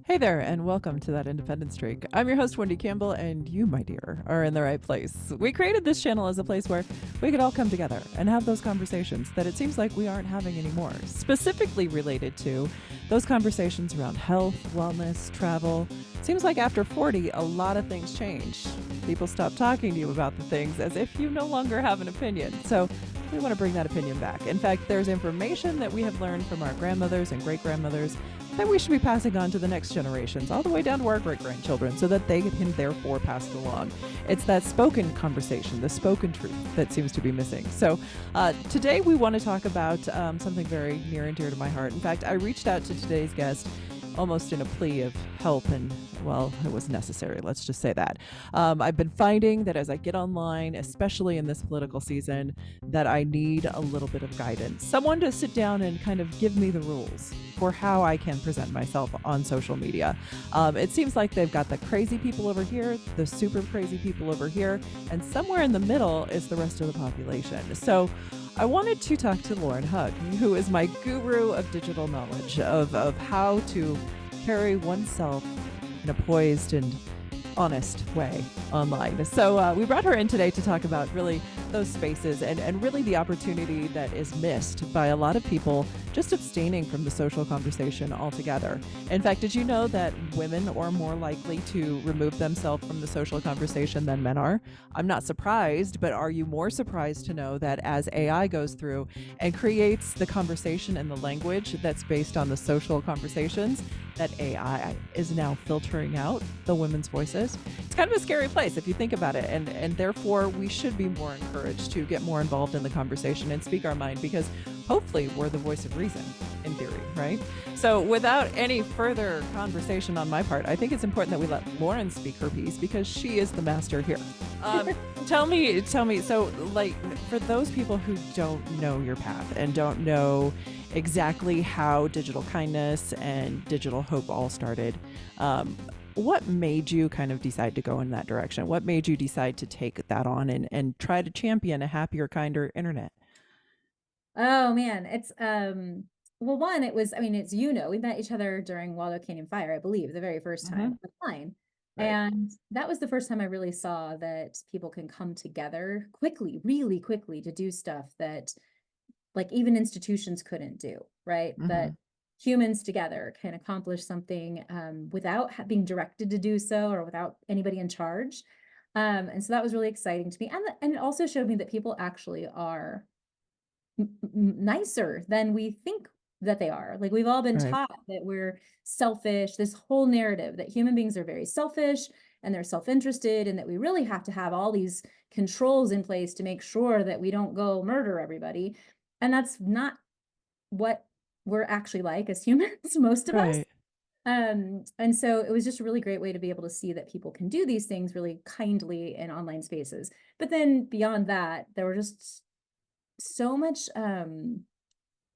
Hey there, and welcome to That Independent Streak. I'm your host, Wendy Campbell, and you, my dear, are in the right place. We created this channel as a place where we could all come together and have those conversations that it seems like we aren't having anymore, specifically related to those conversations around health, wellness, travel. Seems like after 40, a lot of things change. People stop talking to you about the things as if you no longer have an opinion. So we want to bring that opinion back. In fact, there's information that we have learned from our grandmothers and great-grandmothers that we should be passing on to the next generations, all the way down to our great-grandchildren, so that they can therefore pass it along. It's that spoken conversation, the spoken truth that seems to be missing. So today we want to talk about something very near and dear to my heart. In fact, I reached out to today's guest almost in a plea of help, and well, it was necessary. Let's just say that. I've been finding that as I get online, especially in this political season, that I need a little bit of guidance. Someone to sit down and kind of give me the rules for how I can present myself on social media. It seems like they've got the crazy people over here, the super crazy people over here, and somewhere in the middle is the rest of the population. So I wanted to talk to Lauren Hug, who is my guru of digital knowledge, of how to carry oneself in a poised and honest way online. So we brought her in today to talk about really those spaces and really the opportunity that is missed by a lot of people just abstaining from the social conversation altogether. In fact, did you know that women are more likely to remove themselves from the social conversation than men are? I'm not surprised, but are you more surprised to know that as AI goes through and creates the conversation and the language that's based on the social conversations, that AI is now filtering out the women's voices? It's kind of a scary place if you think about it, and therefore we should be more encouraged to get more involved in the conversation and speak our mind, because hopefully we're the voice of reason in theory, right? So without any further conversation on my part, I think it's important that we let Lauren speak her piece, because she is the master here. Tell me, so like, for those people who don't know your path and don't know exactly how digital kindness and digital hope all started, what made you kind of decide to go in that direction? What made you decide to take that on and try to champion a happier, kinder internet? Oh man, it's well, one, it was, I mean, it's, we met each other during Waldo Canyon Fire, I believe, the very first Mm-hmm. time online. Right. And that was the first time I really saw that people can come together quickly, really quickly, to do stuff that like even institutions couldn't do, right? Mm-hmm. That humans together can accomplish something without being directed to do so or without anybody in charge. And so that was really exciting to me. And it also showed me that people actually are nicer than we think that they are. Like we've all been Right. taught that we're selfish, this whole narrative that human beings are very selfish and they're self-interested, and that we really have to have all these controls in place to make sure that we don't go murder everybody. And that's not what we're actually like as humans, most of us. Right. And so it was just a really great way to be able to see that people can do these things really kindly in online spaces. But then beyond that, there were just so much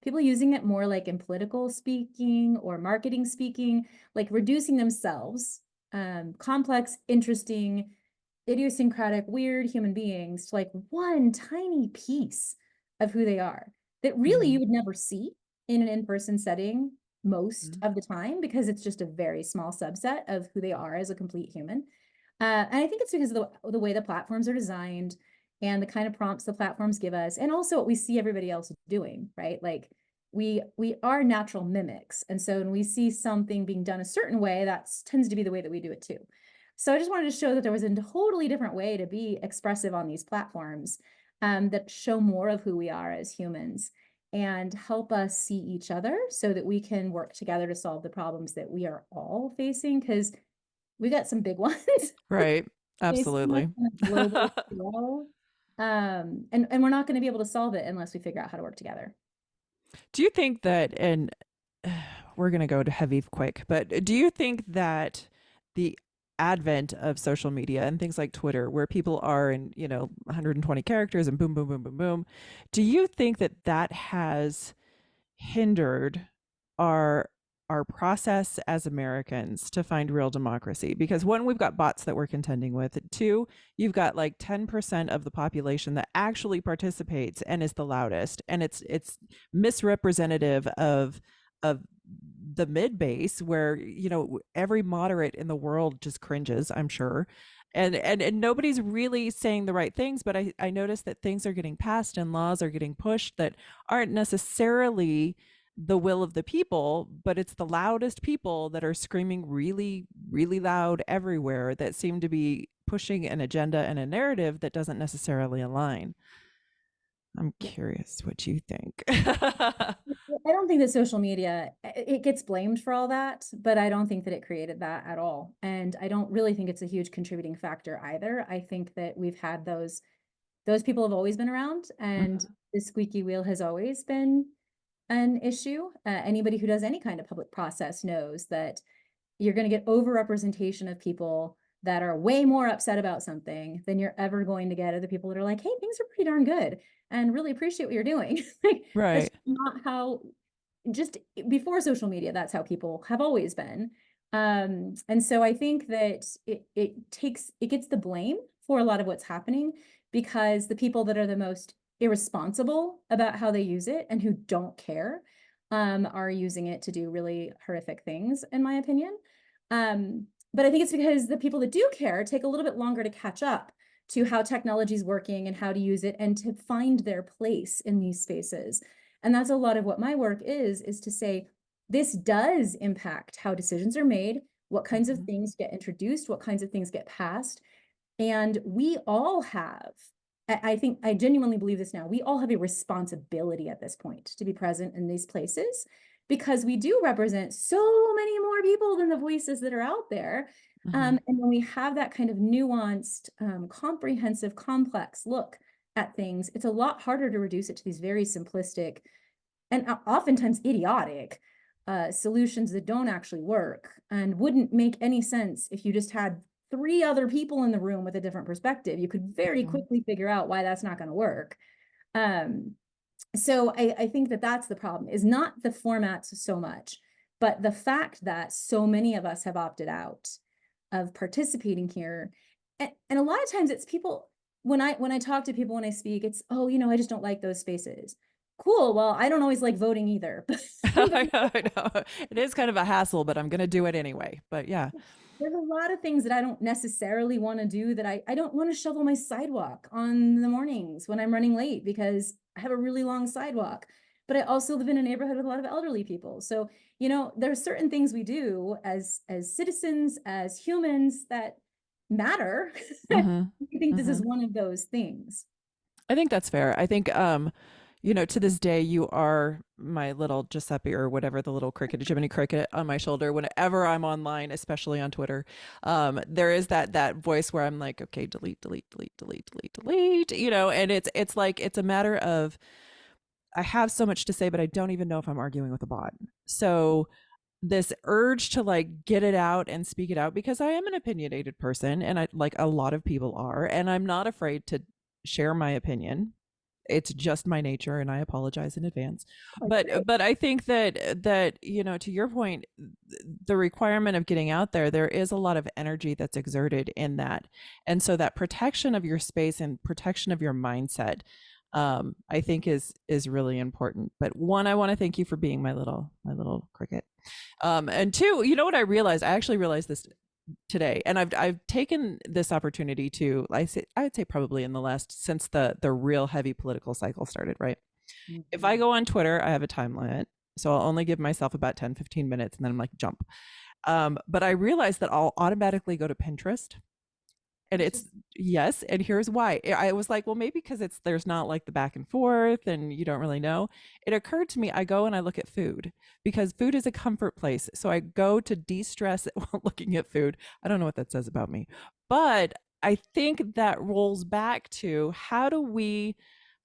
people using it more like in political speaking or marketing speaking, like reducing themselves, complex, interesting, idiosyncratic, weird human beings to like one tiny piece of who they are that really Mm-hmm. you would never see in an in-person setting most Mm-hmm. of the time, because it's just a very small subset of who they are as a complete human. And I think it's because of the way the platforms are designed and the kind of prompts the platforms give us, and also what we see everybody else doing, right? Like we are natural mimics. And so when we see something being done a certain way, that tends to be the way that we do it too. So I just wanted to show that there was a totally different way to be expressive on these platforms, that show more of who we are as humans and help us see each other so that we can work together to solve the problems that we are all facing, because we got some big ones Right. facing us Absolutely. on a global scale. And we're not going to be able to solve it unless we figure out how to work together. Do you think that, and we're going to go to heavy quick, but do you think that the advent of social media and things like Twitter, where people are in, 120 characters and boom, boom, boom, boom, boom, do you think that that has hindered our our process as Americans to find real democracy? Because one, we've got bots that we're contending with. Two, you've got like 10% of the population that actually participates and is the loudest, and it's misrepresentative of the mid base where, every moderate in the world just cringes, I'm sure. And nobody's really saying the right things, but I noticed that things are getting passed and laws are getting pushed that aren't necessarily the will of the people, but it's the loudest people that are screaming really, really loud everywhere that seem to be pushing an agenda and a narrative that doesn't necessarily align. I'm Yeah. curious what you think. I don't think that social media, it gets blamed for all that, but I don't think that it created that at all. And I don't really think it's a huge contributing factor either. I think that we've had those people have always been around, and Mhm. the squeaky wheel has always been an issue. Anybody who does any kind of public process knows that you're going to get overrepresentation of people that are way more upset about something than you're ever going to get other people that are like, hey, things are pretty darn good and really appreciate what you're doing. Like, that's Right. not how, just before social media, that's how people have always been. And so I think that it gets the blame for a lot of what's happening because the people that are the most irresponsible about how they use it and who don't care are using it to do really horrific things, in my opinion. But I think it's because the people that do care take a little bit longer to catch up to how technology is working and how to use it and to find their place in these spaces. And that's a lot of what my work is to say, this does impact how decisions are made, what kinds of Mhm. things get introduced, what kinds of things get passed. And we all have, I think, I genuinely believe this now, we all have a responsibility at this point to be present in these places because we do represent so many more people than the voices that are out there. Mhm. And when we have that kind of nuanced, comprehensive, complex look at things, it's a lot harder to reduce it to these very simplistic and oftentimes idiotic solutions that don't actually work and wouldn't make any sense if you just had three other people in the room with a different perspective. You could very Mhm. quickly figure out why that's not going to work. Um, so I think that that's the problem, is not the formats so much, but the fact that so many of us have opted out of participating here. And a lot of times it's people, when I talk to people, when I speak, it's, oh, I just don't like those spaces. Cool. Well, I don't always like voting either. But I know. It is kind of a hassle, but I'm going to do it anyway. But yeah. there's a lot of things that I don't necessarily want to do, that I don't want to shovel my sidewalk on the mornings when I'm running late because I have a really long sidewalk. But I also live in a neighborhood with a lot of elderly people. So, there are certain things we do as citizens, as humans, that matter. Mhm. I think this is Mhm. one of those things. I think that's fair. I think, to this day, you are my little Giuseppe or whatever, the little cricket, Jiminy Cricket on my shoulder. Whenever I'm online, especially on Twitter, there is that voice where I'm like, okay, delete, delete, delete, delete, delete, delete, and it's like it's a matter of I have so much to say, but I don't even know if I'm arguing with a bot. So this urge to like get it out and speak it out because I am an opinionated person and I like a lot of people are, and I'm not afraid to share my opinion. It's just my nature and I apologize in advance. Oh, it's But great. but I think that to your point, the requirement of getting out there, there is a lot of energy that's exerted in that. And so that protection of your space and protection of your mindset, I think is really important. But one, I want to thank you for being my little cricket. And two, you know what I realized? I actually realized this today, and I've taken this opportunity to I'd say probably in the last since the real heavy political cycle started, right? If I Mhm. go on Twitter, I have a time limit. So I'll only give myself about 10-15 minutes and then I'm like, jump. But I realized that I'll automatically go to Pinterest, and it's Interesting. yes, and here's why. I was like, well, maybe because it's there's not like the back and forth and you don't really know. It occurred to me, I go and I look at food because food is a comfort place. So I go to de-stress while looking at food. I don't know what that says about me. But I think that rolls back to how do we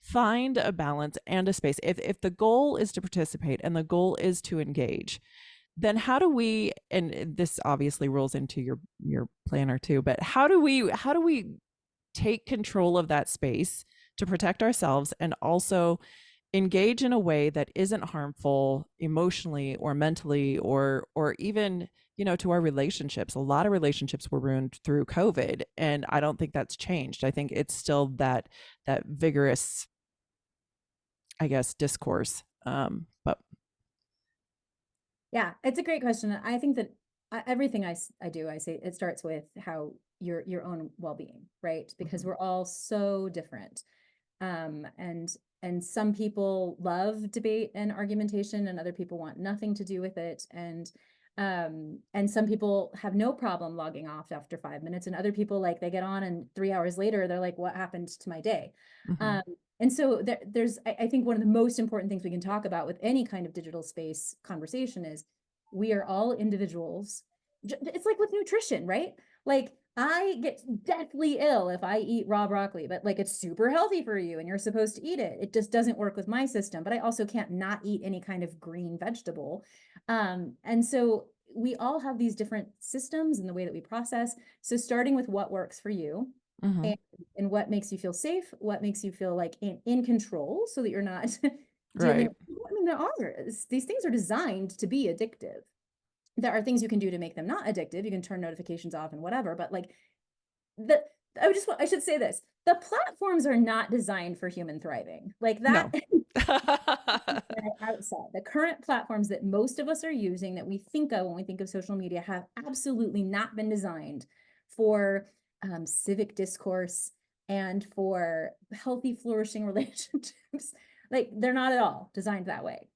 find a balance and a space? If the goal is to participate and the goal is to engage, then how do we, and this obviously rolls into your planner too, but how do we take control of that space to protect ourselves and also engage in a way that isn't harmful emotionally or mentally or even to our relationships? A lot of relationships were ruined through COVID, and I don't think that's changed. I think it's still that vigorous, I guess, discourse. But Yeah, it's a great question. I think that everything I do, I say it starts with how your own well-being, right? Because Hmm. we're all so different. Um, and and some people love debate and argumentation, and other people want nothing to do with it. And some people have no problem logging off after 5 minutes, and other people like they get on and 3 hours later they're like, what happened to my day? Hmm. Um, and so I think one of the most important things we can talk about with any kind of digital space conversation is we are all individuals. It's like with nutrition, right? Like I get deathly ill if I eat raw broccoli, but like it's super healthy for you and you're supposed to eat it. It just doesn't work with my system, but I also can't not eat any kind of green vegetable. And so we all have these different systems and the way that we process. So starting with what works for you Hmm. and, and what makes you feel safe, what makes you feel like in control so that you're not dealing. Right. I mean, these things are designed to be addictive. There are things you can do to make them not addictive. You can turn notifications off and whatever, but like the I should say this. The platforms are not designed for human thriving. Like that No. outside. The current platforms that most of us are using that we think of when we think of social media have absolutely not been designed for civic discourse and for healthy, flourishing relationships. Like they're not at all designed that way.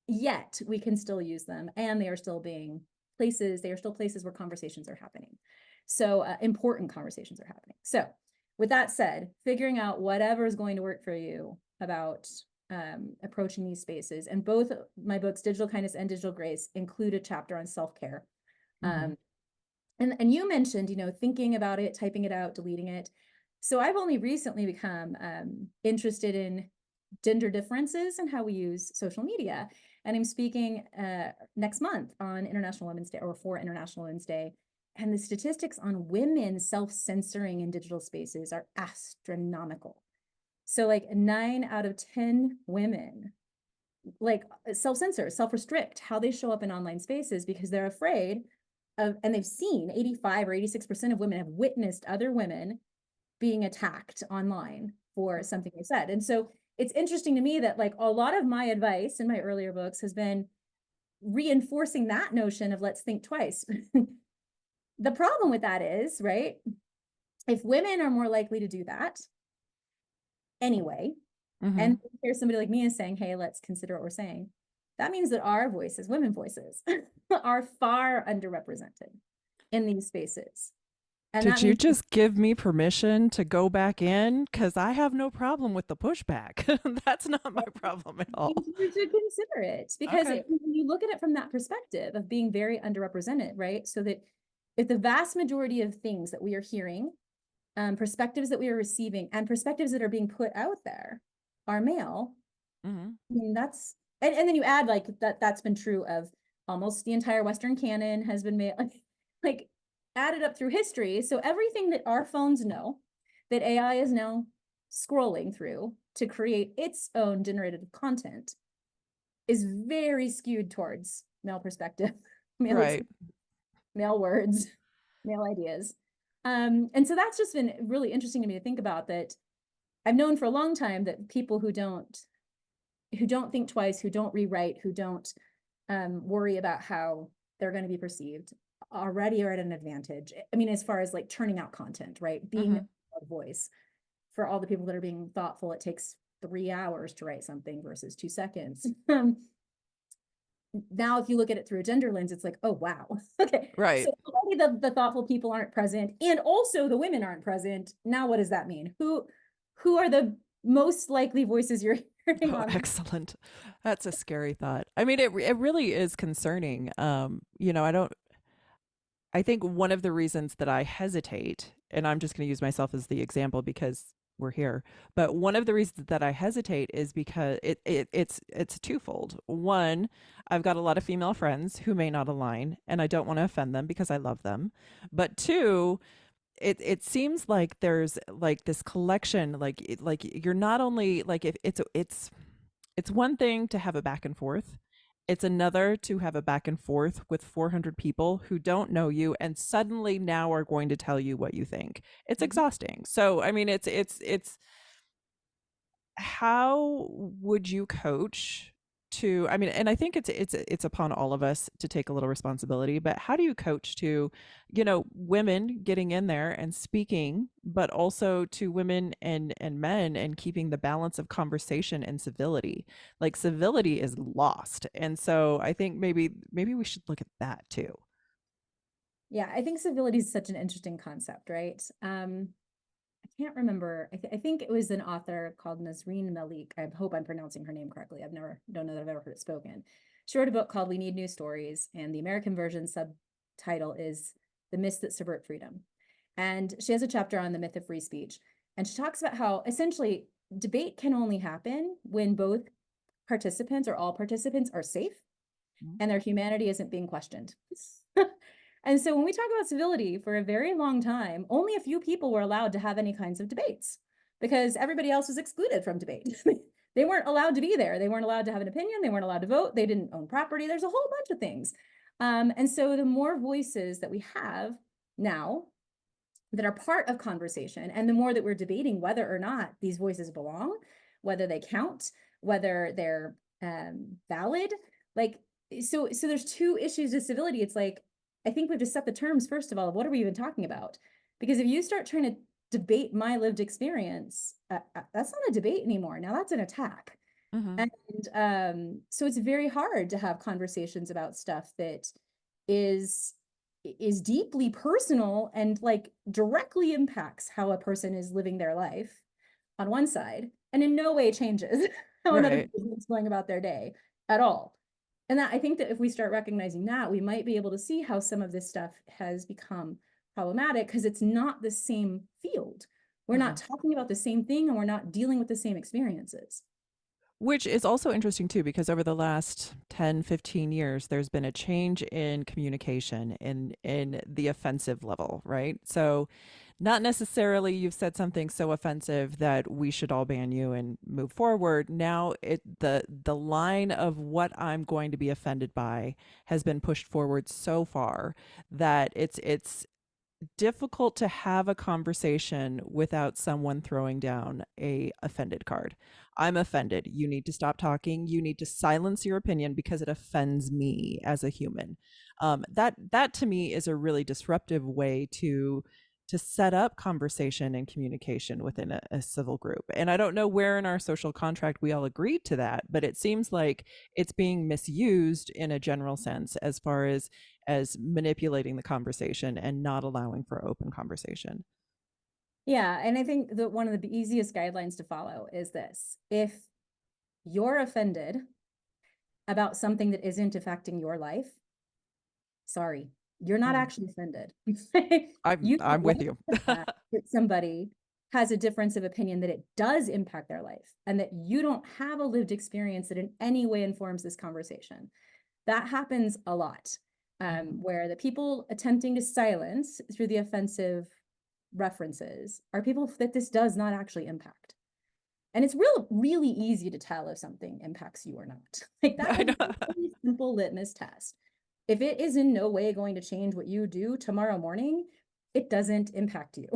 Yet we can still use them, and they are still being places, they are still places where conversations are happening. So important conversations are happening. So with that said, figuring out whatever is going to work for you about approaching these spaces. And both my books, Digital Kindness and Digital Grace, include a chapter on self-care. Hmm. Um, and you mentioned, thinking about it, typing it out, deleting it. So I've only recently become interested in gender differences and how we use social media. And I'm speaking next month on International Women's Day, or for International Women's Day. And the statistics on women self-censoring in digital spaces are astronomical. So like 9 out of 10 women like self-censor, self-restrict how they show up in online spaces because they're afraid of, and they've seen 85 or 86% of women have witnessed other women being attacked online for something they said. And so it's interesting to me that like a lot of my advice in my earlier books has been reinforcing that notion of let's think twice. The problem with that is, right, if women are more likely to do that anyway, Hmm. and here's somebody like me is saying, hey, let's consider what we're saying, that means that our voices, women voices, are far underrepresented in these spaces. And that Did you means just give me permission to go back in? Because I have no problem with the pushback. That's not my problem at all. you should consider it because Okay. when you look at it from that perspective of being very underrepresented, right? So that if the vast majority of things that we are hearing, perspectives that we are receiving, and perspectives that are being put out there are male, Hmm. I mean, and then you add like that's been true of almost the entire Western canon has been made like added up through history. So everything that our phones know that AI is now scrolling through to create its own generated content is very skewed towards male perspective, male Right. experience, male words, male ideas. And so that's just been really interesting to me to think about that. I've known for a long time that people who don't think twice, who don't rewrite, who don't worry about how they're going to be perceived, already are at an advantage. I mean, as far as like churning out content, right? Being Hmm. a voice for all the people that are being thoughtful, it takes 3 hours to write something versus 2 seconds. Now, if you look at it through a gender lens, it's like, oh, wow. Okay. Right. So already the thoughtful people aren't present, and also the women aren't present. Now, what does that mean? Who are the most likely voices you're hearing Oh, on? excellent. That's a scary thought. I mean, it really is concerning. I think one of the reasons that I hesitate, and I'm just going to use myself as the example because we're here, but one of the reasons that I hesitate is because it's twofold. One, I've got a lot of female friends who may not align, and I don't want to offend them because I love them. But two, it seems like there's like this collection, like you're not only like if it's one thing to have a back and forth. It's another to have a back and forth with 400 people who don't know you and suddenly now are going to tell you what you think. It's Mhm. exhausting. So, I mean, it's how would you coach? to, I mean, and I think it's upon all of us to take a little responsibility, but how do you coach to, women getting in there and speaking, but also to women and men, and keeping the balance of conversation and civility. Like civility is lost. And so I think maybe we should look at that too. Yeah, I think civility is such an interesting concept, right? I can't remember. I think it was an author called Nasreen Malik. I hope I'm pronouncing her name correctly. Don't know that I've ever heard it spoken. She wrote a book called We Need New Stories, and the American version subtitle is The Myths That Subvert Freedom. And she has a chapter on the myth of free speech. And she talks about how essentially debate can only happen when both participants or all participants are safe Mhm. and their humanity isn't being questioned. And so when we talk about civility, for a very long time, only a few people were allowed to have any kinds of debates because everybody else was excluded from debate. They weren't allowed to be there. They weren't allowed to have an opinion. They weren't allowed to vote. They didn't own property. There's a whole bunch of things. And so the more voices that we have now that are part of conversation, and the more that we're debating whether or not these voices belong, whether they count, whether they're valid, like, so there's two issues with civility. It's like, I think we have to set the terms, first of all, of what are we even talking about? Because if you start trying to debate my lived experience, that's not a debate anymore. Now that's an attack. Mhm. And so it's very hard to have conversations about stuff that is is deeply personal and like directly impacts how a person is living their life on one side, and in no way changes how another Right. person is going about their day at all. And that, I think that if we start recognizing that, we might be able to see how some of this stuff has become problematic because it's not the same field. We're not Mhm. talking about the same thing and we're not dealing with the same experiences. Which is also interesting too, because over the last 10, 15 years, there's been a change in communication in the offensive level, right? So not necessarily you've said something so offensive that we should all ban you and move forward. Now the line of what I'm going to be offended by has been pushed forward so far that it's difficult to have a conversation without someone throwing down a offended card. I'm offended. You need to stop talking. You need to silence your opinion because it offends me as a human. That to me is a really disruptive way to set up conversation and communication within a civil group. And I don't know where in our social contract we all agreed to that, but it seems like it's being misused in a general sense as far as manipulating the conversation and not allowing for open conversation. Yeah, and I think that one of the easiest guidelines to follow is this. If you're offended about something that isn't affecting your life, sorry, you're not Mhm. actually offended. I'm You I'm don't with like you. the fact that somebody has a difference of opinion, that it does impact their life, and that you don't have a lived experience that in any way informs this conversation. That happens a lot, Mhm. where the people attempting to silence through the offensive references are people that this does not actually impact. And it's really easy to tell if something impacts you or not. Like that I is a know. very simple litmus test. If it is in no way going to change what you do tomorrow morning, it doesn't impact you.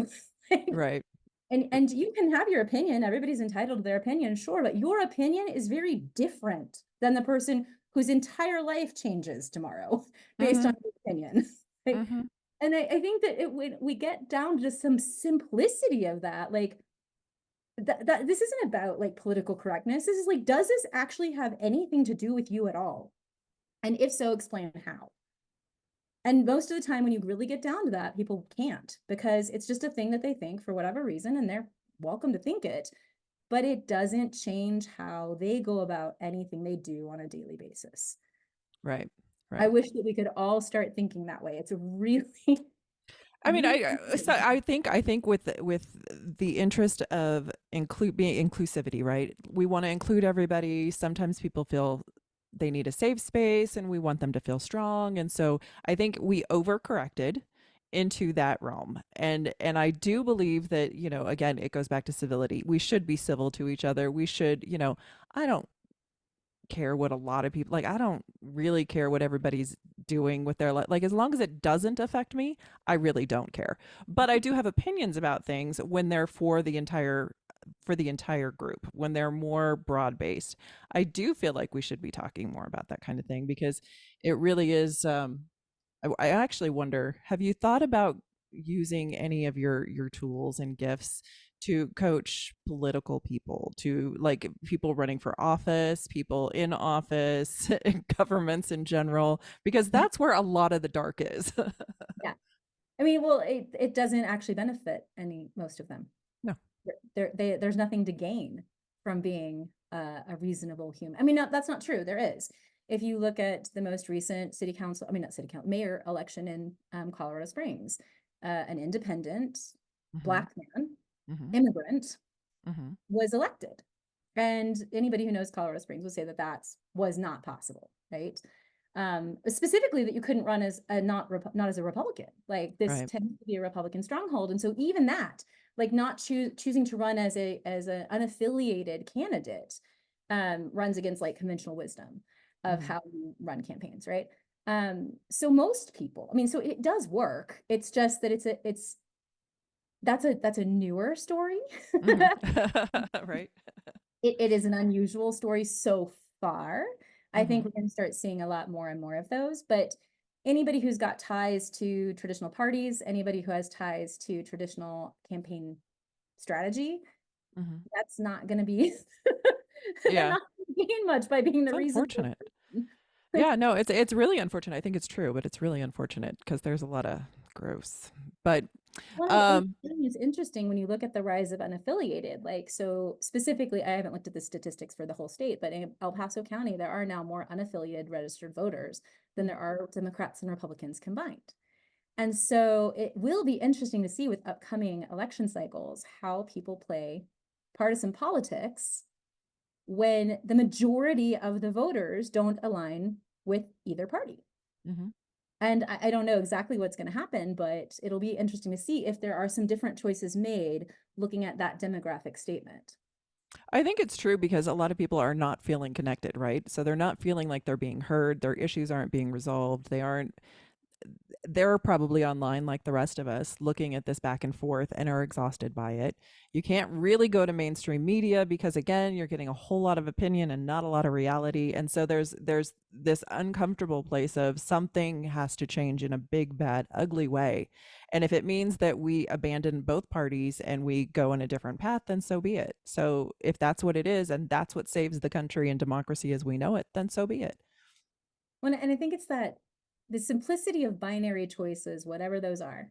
Right. And you can have your opinion. Everybody's entitled to their opinion, sure, but your opinion is very different than the person whose entire life changes tomorrow based on Mhm. your opinion. Like, Mhm. and I think that when we get down to some simplicity of that, like that this isn't about like political correctness. This is like, does this actually have anything to do with you at all? And if so, explain how. And most of the time, when you really get down to that, people can't because it's just a thing that they think for whatever reason, and they're welcome to think it, but it doesn't change how they go about anything they do on a daily basis. Right. I Right. wish that we could all start thinking that way. It's a really, I mean, really so important. I think with the interest of being inclusivity, right? We want to include everybody. Sometimes people feel they need a safe space, and we want them to feel strong. And so I think we overcorrected into that realm. And I do believe that, again, it goes back to civility. We should be civil to each other. We should, I don't care what a lot of people like. I don't really care what everybody's doing with their life. Like, as long as it doesn't affect me, I really don't care. But I do have opinions about things when they're for the entire group, when they're more broad based. I do feel like we should be talking more about that kind of thing because it really is. I actually wonder, have you thought about using any of your tools and gifts to coach political people, to like people running for office, people in office, governments in general, because that's where a lot of the dark is. Yeah. I mean, well, it doesn't actually benefit most of them. No. There's nothing to gain from being a reasonable human. I mean, no, that's not true. There is. If you look at the most recent mayor election in Colorado Springs, an independent Hmm. Black man, Hmm. immigrant, Hmm. was elected. And anybody who knows Colorado Springs would say that was not possible, right? Specifically that you couldn't run as a not as a Republican. Like, this Right. tends to be a Republican stronghold, and so even that, like, not choosing to run as an unaffiliated candidate, runs against like conventional wisdom of Hmm. how you run campaigns, right? So most people, I mean, so it does work. It's just that that's a newer story. Hmm. Right. It is an unusual story so far. I think Hmm. we're going to start seeing a lot more and more of those. But anybody who's got ties to traditional parties, anybody who has ties to traditional campaign strategy, Hmm. that's not going to be, they're Yeah. not gonna gain much by being It's the reasonable unfortunate. person. Yeah, no, it's really unfortunate. I think it's true, but it's really unfortunate because there's a lot of gross. But Well, and um, I think it's interesting when you look at the rise of unaffiliated, like, so specifically, I haven't looked at the statistics for the whole state, but in El Paso County, there are now more unaffiliated registered voters than there are Democrats and Republicans combined. And so it will be interesting to see with upcoming election cycles how people play partisan politics when the majority of the voters don't align with either party. mhm. And I don't know exactly what's going to happen, but it'll be interesting to see if there are some different choices made looking at that demographic statement. I think it's true because a lot of people are not feeling connected, right? So they're not feeling like they're being heard. Their issues aren't being resolved. They're probably online like the rest of us looking at this back and forth and are exhausted by it. You can't really go to mainstream media because again, you're getting a whole lot of opinion and not a lot of reality. And so there's this uncomfortable place of something has to change in a big bad ugly way. And if it means that we abandon both parties and we go in a different path, then so be it. So if that's what it is and that's what saves the country and democracy as we know it, then so be it. And I think it's that the simplicity of binary choices, whatever those are,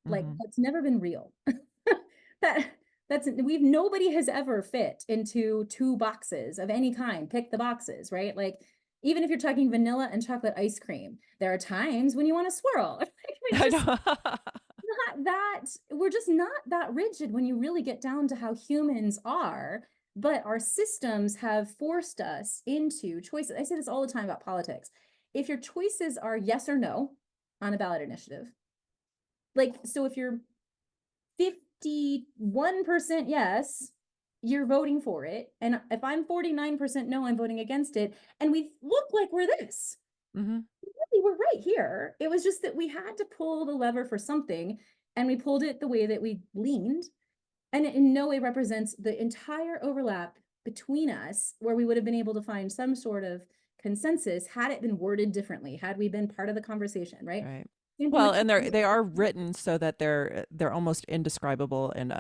like, Mhm. that's never been real. that nobody has ever fit into two boxes of any kind. Pick the boxes, right? Like, even if you're talking vanilla and chocolate ice cream, there are times when you want to swirl. Like, I know. we're just not that rigid when you really get down to how humans are, but our systems have forced us into choices. I say this all the time about politics. If your choices are yes or no on a ballot initiative, like, so if you're 51% yes, you're voting for it, and if I'm 49% no, I'm voting against it, and we look like we're this, Mhm. really, we're right here. It was just that we had to pull the lever for something, and we pulled it the way that we leaned, and it in no way represents the entire overlap between us, where we would have been able to find some sort of consensus had it been worded differently, had we been part of the conversation, right? Right. Same thing Well, with and they are written so that they're almost indescribable and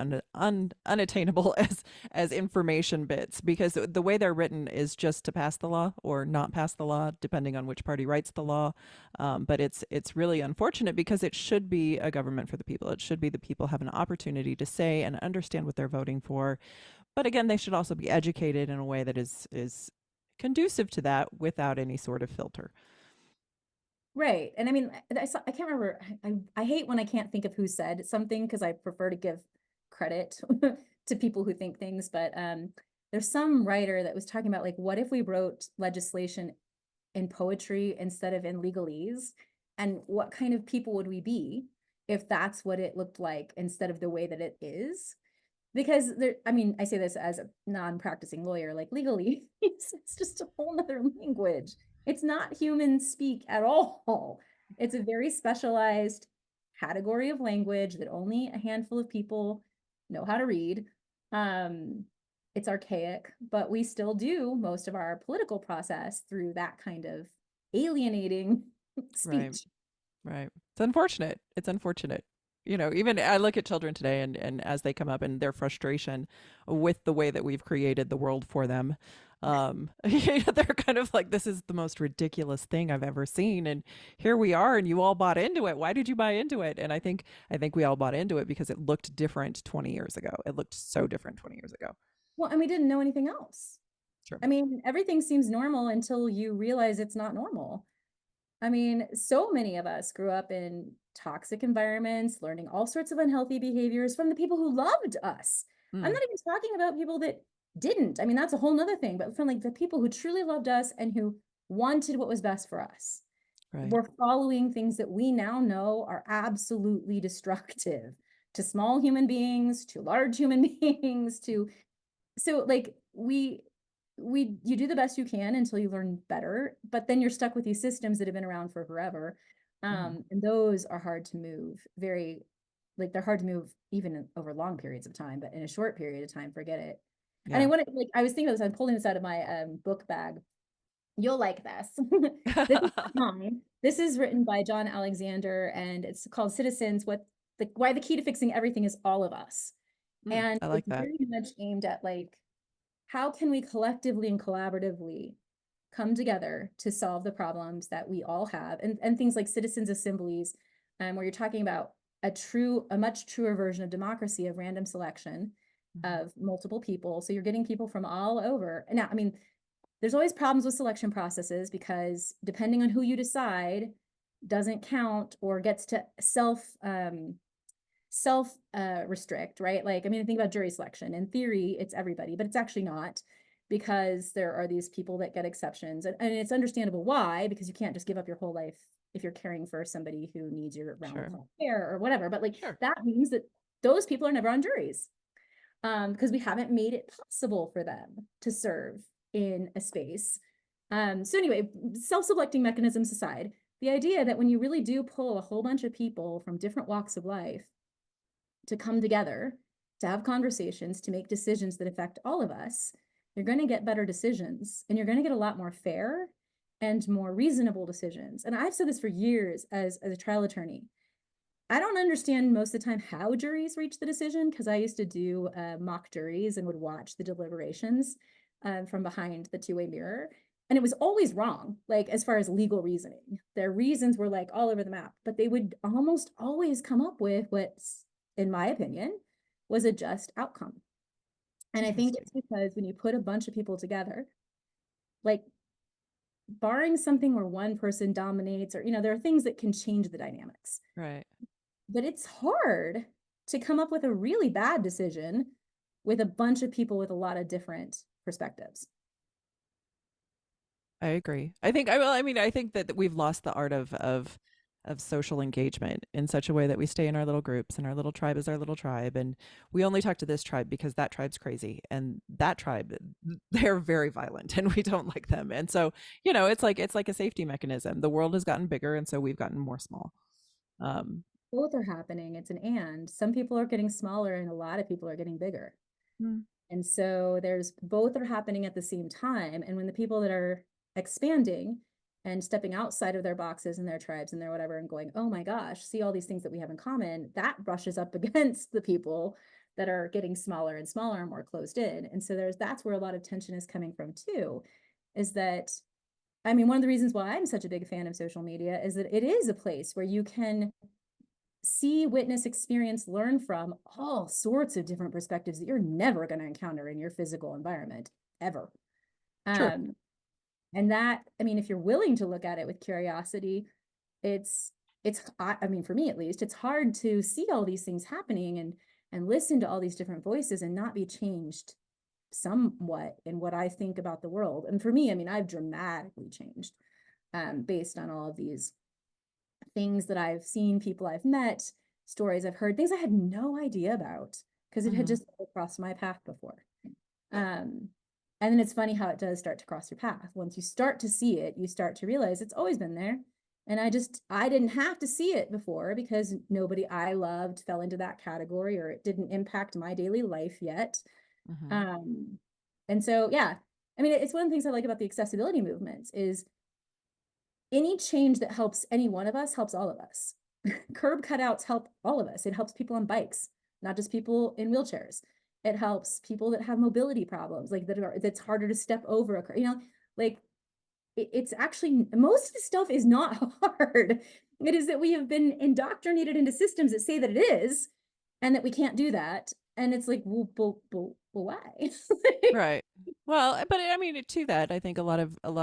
unattainable as information bits because the way they're written is just to pass the law or not pass the law depending on which party writes the law. But it's really unfortunate because it should be a government for the people. It should be the people have an opportunity to say and understand what they're voting for. But again, they should also be educated in a way that is conducive to that without any sort of filter. Right. And I mean, I can't remember. I hate when I can't think of who said something because I prefer to give credit to people who think things. But there's some writer that was talking about, like, what if we wrote legislation in poetry instead of in legalese? And what kind of people would we be if that's what it looked like instead of the way that it is? because there, I mean, I say this as a non-practicing lawyer, like legally, it's just a whole nother language. It's not human speak at all. It's a very specialized category of language that only a handful of people know how to read. Um, it's archaic, but we still do most of our political process through that kind of alienating Right. speech. Right. It's unfortunate. It's unfortunate. You know, even I look at children today and as they come up and their frustration with the way that we've created the world for them, they're kind of like, this is the most ridiculous thing I've ever seen. And here we are, and you all bought into it. Why did you buy into it? And I think we all bought into it because it looked different 20 years ago. It looked so different 20 years ago. Well, and we didn't know anything else. Sure. I mean, everything seems normal until you realize it's not normal. I mean, so many of us grew up in toxic environments, learning all sorts of unhealthy behaviors from the people who loved us. I'm Mm, not even talking about people that didn't. I mean, that's a whole nother thing, but from like the people who truly loved us and who wanted what was best for us. right. We're following things that we now know are absolutely destructive to small human beings, to large human beings, to so like we you do the best you can until you learn better, but then you're stuck with these systems that have been around for forever. Hmm. And those are hard to move, very like they're hard to move even over long periods of time, but in a short period of time, forget it. And I Yeah. want to like I was thinking about this, I'm pulling this out of my book bag. You'll like this. This is mine. This is written by John Alexander, and it's called Citizens, what the why the key to fixing everything is all of us. And I like it's that. very much aimed at like how can we collectively and collaboratively come together to solve the problems that we all have, and things like citizens assemblies, where you're talking about a much truer version of democracy, of random selection Mhm. of multiple people, so you're getting people from all over. Now, I mean, there's always problems with selection processes because depending on who you decide doesn't count or gets to self restrict, right? Like, I mean, think about jury selection. In theory, it's everybody, but it's actually not, because there are these people that get exceptions. And it's understandable why, because you can't just give up your whole life if you're caring for somebody who needs your round the Sure. clock care or whatever. But like Sure. that means that those people are never on juries, because we haven't made it possible for them to serve in a space. So anyway, self-selecting mechanisms aside, the idea that when you really do pull a whole bunch of people from different walks of life to come together, to have conversations, to make decisions that affect all of us, you're going to get better decisions, and you're going to get a lot more fair and more reasonable decisions. And I've said this for years as a trial attorney. I don't understand most of the time how juries reach the decision, because I used to do mock juries and would watch the deliberations from behind the two-way mirror. And it was always wrong, like as far as legal reasoning. Their reasons were like all over the map, but they would almost always come up with what's, in my opinion, was a just outcome. And I think Interesting. it's because when you put a bunch of people together, like barring something where one person dominates, or, there are things that can change the dynamics, Right. but it's hard to come up with a really bad decision with a bunch of people with a lot of different perspectives. I agree. I think that we've lost the art of social engagement in such a way that we stay in our little groups, and our little tribe is our little tribe, and we only talk to this tribe because that tribe's crazy, and that tribe, they're very violent and we don't like them. And so, it's like a safety mechanism. The world has gotten bigger, and so we've gotten more small. Um, Both are happening. It's an and. Some people are getting smaller and a lot of people are getting bigger. mm, And so there's both are happening at the same time. And when the people that are expanding and stepping outside of their boxes and their tribes and their whatever and going, oh my gosh, see all these things that we have in common, that brushes up against the people that are getting smaller and smaller and more closed in. And so that's where a lot of tension is coming from too, is that, I mean, one of the reasons why I'm such a big fan of social media is that it is a place where you can see, witness, experience, learn from all sorts of different perspectives that you're never going to encounter in your physical environment ever. true. Um, and that, I mean, if you're willing to look at it with curiosity, it's, I mean, for me at least, it's hard to see all these things happening and listen to all these different voices and not be changed somewhat in what I think about the world. And for me, I mean, I've dramatically changed based on all of these things that I've seen, people I've met, stories I've heard, things I had no idea about, because it had Hmm. just never crossed my path before. Um, and then it's funny how it does start to cross your path. Once you start to see it, you start to realize it's always been there. And I didn't have to see it before because nobody I loved fell into that category, or it didn't impact my daily life yet. Hmm. Um, and so, yeah, I mean, it's one of the things I like about the accessibility movements is any change that helps any one of us helps all of us. Curb cutouts help all of us. It helps people on bikes, not just people in wheelchairs. It helps people that have mobility problems, like that's harder to step over a curb. Like it's actually, most of the stuff is not hard. It is that we have been indoctrinated into systems that say that it is, and that we can't do that. And it's like, well, why? Right. Well, but I mean, to that, I think a lot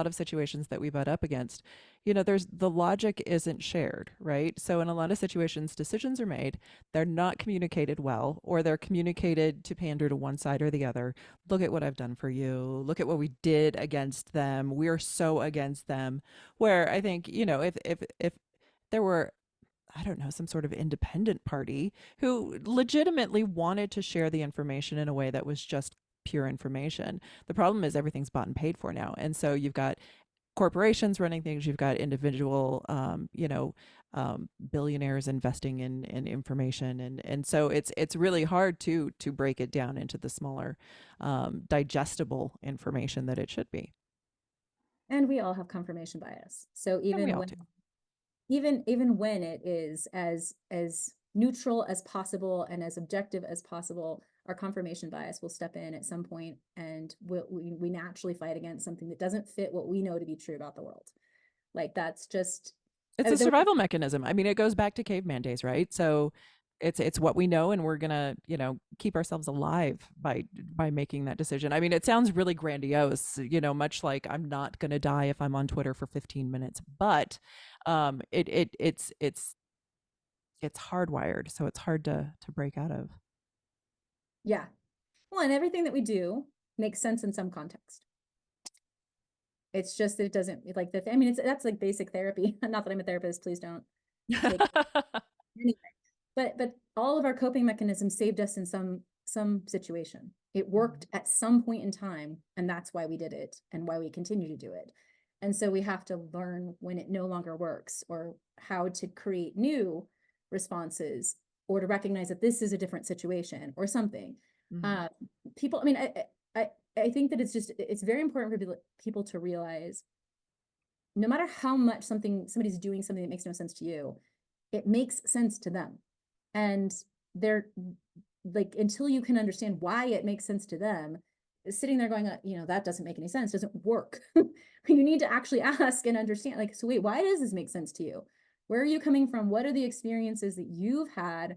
of situations that we butt up against, there's the logic isn't shared, right? So in a lot of situations, decisions are made, they're not communicated well, or they're communicated to pander to one side or the other. Look at what I've done for you. Look at what we did against them. We're so against them. Where I think, if there were, I don't know, some sort of independent party who legitimately wanted to share the information in a way that was just pure information. The problem is everything's bought and paid for now. And so you've got corporations running things, you've got individual, billionaires investing in information. And so it's really hard to break it down into the smaller, digestible information that it should be. And we all have confirmation bias. So And we all do. even when it is as neutral as possible and as objective as possible, our confirmation bias will step in at some point, and we naturally fight against something that doesn't fit what we know to be true about the world. Like that's just It's a survival mechanism. I mean, it goes back to caveman days, right? So it's what we know, and we're gonna, keep ourselves alive by making that decision. I mean, it sounds really grandiose, much like I'm not gonna die if I'm on Twitter for 15 minutes, but it's hardwired, so it's hard to break out of. yeah. Well, and everything that we do makes sense in some context. It's just that it doesn't like I mean, that's like basic therapy. Not that I'm a therapist, please don't take anyway. But all of our coping mechanisms saved us in some situation. It worked at some point in time, and that's why we did it and why we continue to do it. And so we have to learn when it no longer works, or how to create new responses, or to recognize that this is a different situation or something. Mhm. Uh, People, I mean, I think that it's very important for people to realize no matter how much somebody's doing something that makes no sense to you, it makes sense to them. And they're like, until you can understand why it makes sense to them, sitting there going, that doesn't make any sense, doesn't work. You need to actually ask and understand, like, so wait, why does this make sense to you? Where are you coming from? What are the experiences that you've had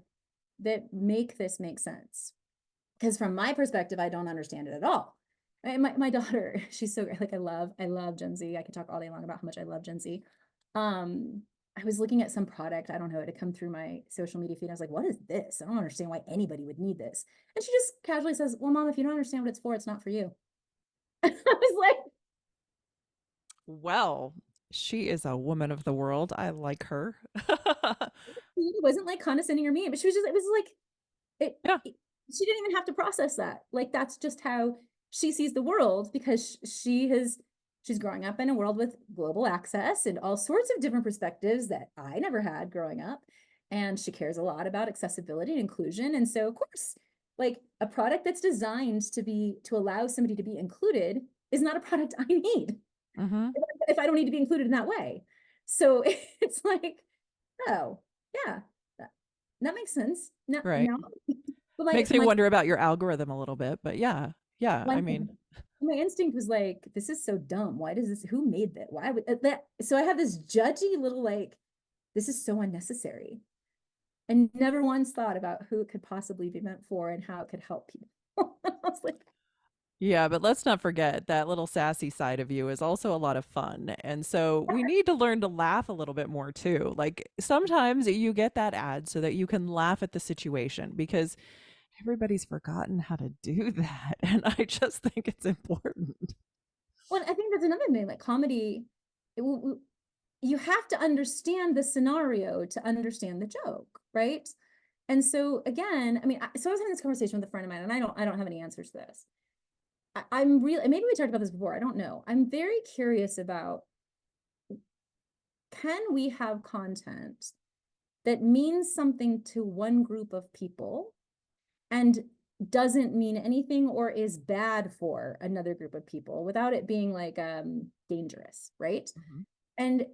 that make this make sense? Because from my perspective, I don't understand it at all. My daughter, she's so great. Like I love Gen Z. I could talk all day long about how much I love Gen Z. Um, I was looking at some product, I don't know, it had come through my social media feed. I was like, what is this? I don't understand why anybody would need this. And she just casually says, well, mom, if you don't understand what it's for, it's not for you. I was like, Well, she is a woman of the world. I like her. it wasn't like condescending or mean, but it was like, Yeah. she didn't even have to process that. Like that's just how she sees the world, because she's growing up in a world with global access and all sorts of different perspectives that I never had growing up. And she cares a lot about accessibility and inclusion. And so of course, like a product that's designed to allow somebody to be included is not a product I need Hmm. if I don't need to be included in that way. So it's like, oh yeah, that, that makes sense. No, Right. no. But my Makes me my wonder about your algorithm a little bit, but yeah. Yeah, my I mean, my instinct was like, this is so dumb. Why does this? Who made that? Why would that? So I have this judgy little like, this is so unnecessary, and never once thought about who it could possibly be meant for and how it could help people. I was like, yeah, but let's not forget that little sassy side of you is also a lot of fun. And so we need to learn to laugh a little bit more too. Like sometimes you get that ad so that you can laugh at the situation because everybody's forgotten how to do that. And I just think it's important. well, I think that's another thing. Like comedy, it, you have to understand the scenario to understand the joke, right? And so again, I mean, so I was having this conversation with a friend of mine, and I don't have any answers to this. I'm really, and maybe we talked about this before. I don't know. I'm very curious about, can we have content that means something to one group of people and doesn't mean anything or is bad for another group of people without it being like dangerous, right? Mhm. And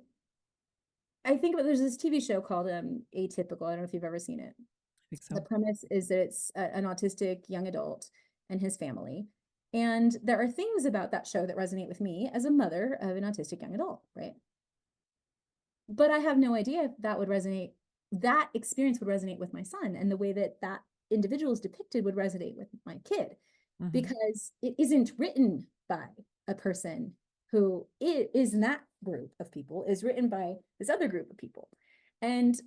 I think about, there's this TV show called Atypical. I don't know if you've ever seen it. I think The so. premise is that it's an autistic young adult and his family. And there are things about that show that resonate with me as a mother of an autistic young adult, right? But I have no idea if that would resonate, that experience would resonate with my son, and the way that that individual is depicted would resonate with my kid, Mhm. because it isn't written by a person who is in that group of people, is written by this other group of people. And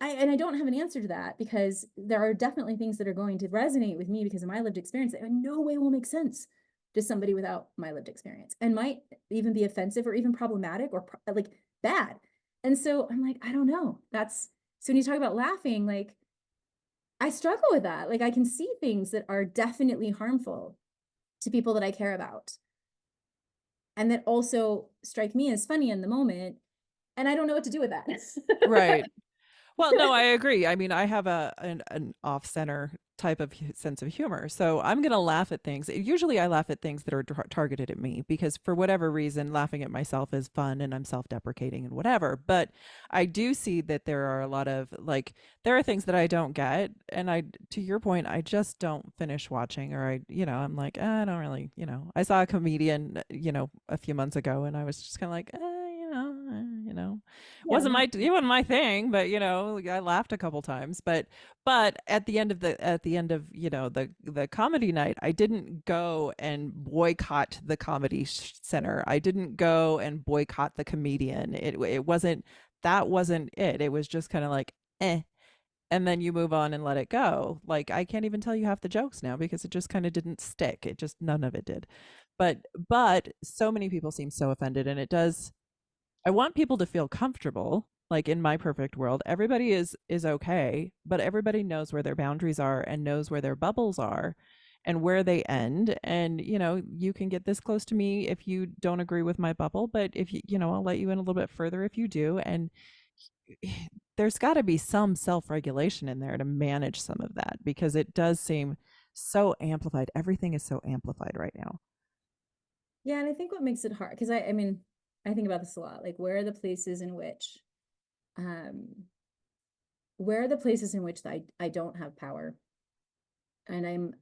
I don't have an answer to that, because there are definitely things that are going to resonate with me because of my lived experience that in no way will make sense to somebody without my lived experience, and might even be offensive or even problematic or like bad. And so I'm like, I don't know. That's, so when you talk about laughing, like I struggle with that. Like I can see things that are definitely harmful to people that I care about, and that also strike me as funny in the moment, and I don't know what to do with that. Right. Well, no, I agree. I mean, I have an off-center type of sense of humor. So I'm going to laugh at things. Usually I laugh at things that are targeted at me because for whatever reason, laughing at myself is fun and I'm self-deprecating and whatever. But I do see that there are a lot of like there are things that I don't get, and I to your point, I just don't finish watching, or I'm like, I don't really, I saw a comedian, a few months ago and I was just kind of like, Yeah, me it too. wasn't my thing, but like, I laughed a couple times. But at the end of the comedy night, I didn't go and boycott the comedy center. I didn't go and boycott the comedian. It wasn't that wasn't it. It was just kind of like eh. And then you move on and let it go. Like I can't even tell you half the jokes now because it just kind of didn't stick. It just none of it did. But so many people seem so offended, and it does. I want people to feel comfortable. Like in my perfect world, everybody is okay, but everybody knows where their boundaries are and knows where their bubbles are and where they end. And you can get this close to me if you don't agree with my bubble, but if I'll let you in a little bit further if you do. And there's got to be some self-regulation in there to manage some of that because it does seem so amplified. Everything is so amplified right now. Yeah, and I think what makes it hard, because I mean, I think about this a lot. Like, um, where are the places in which I don't have power, and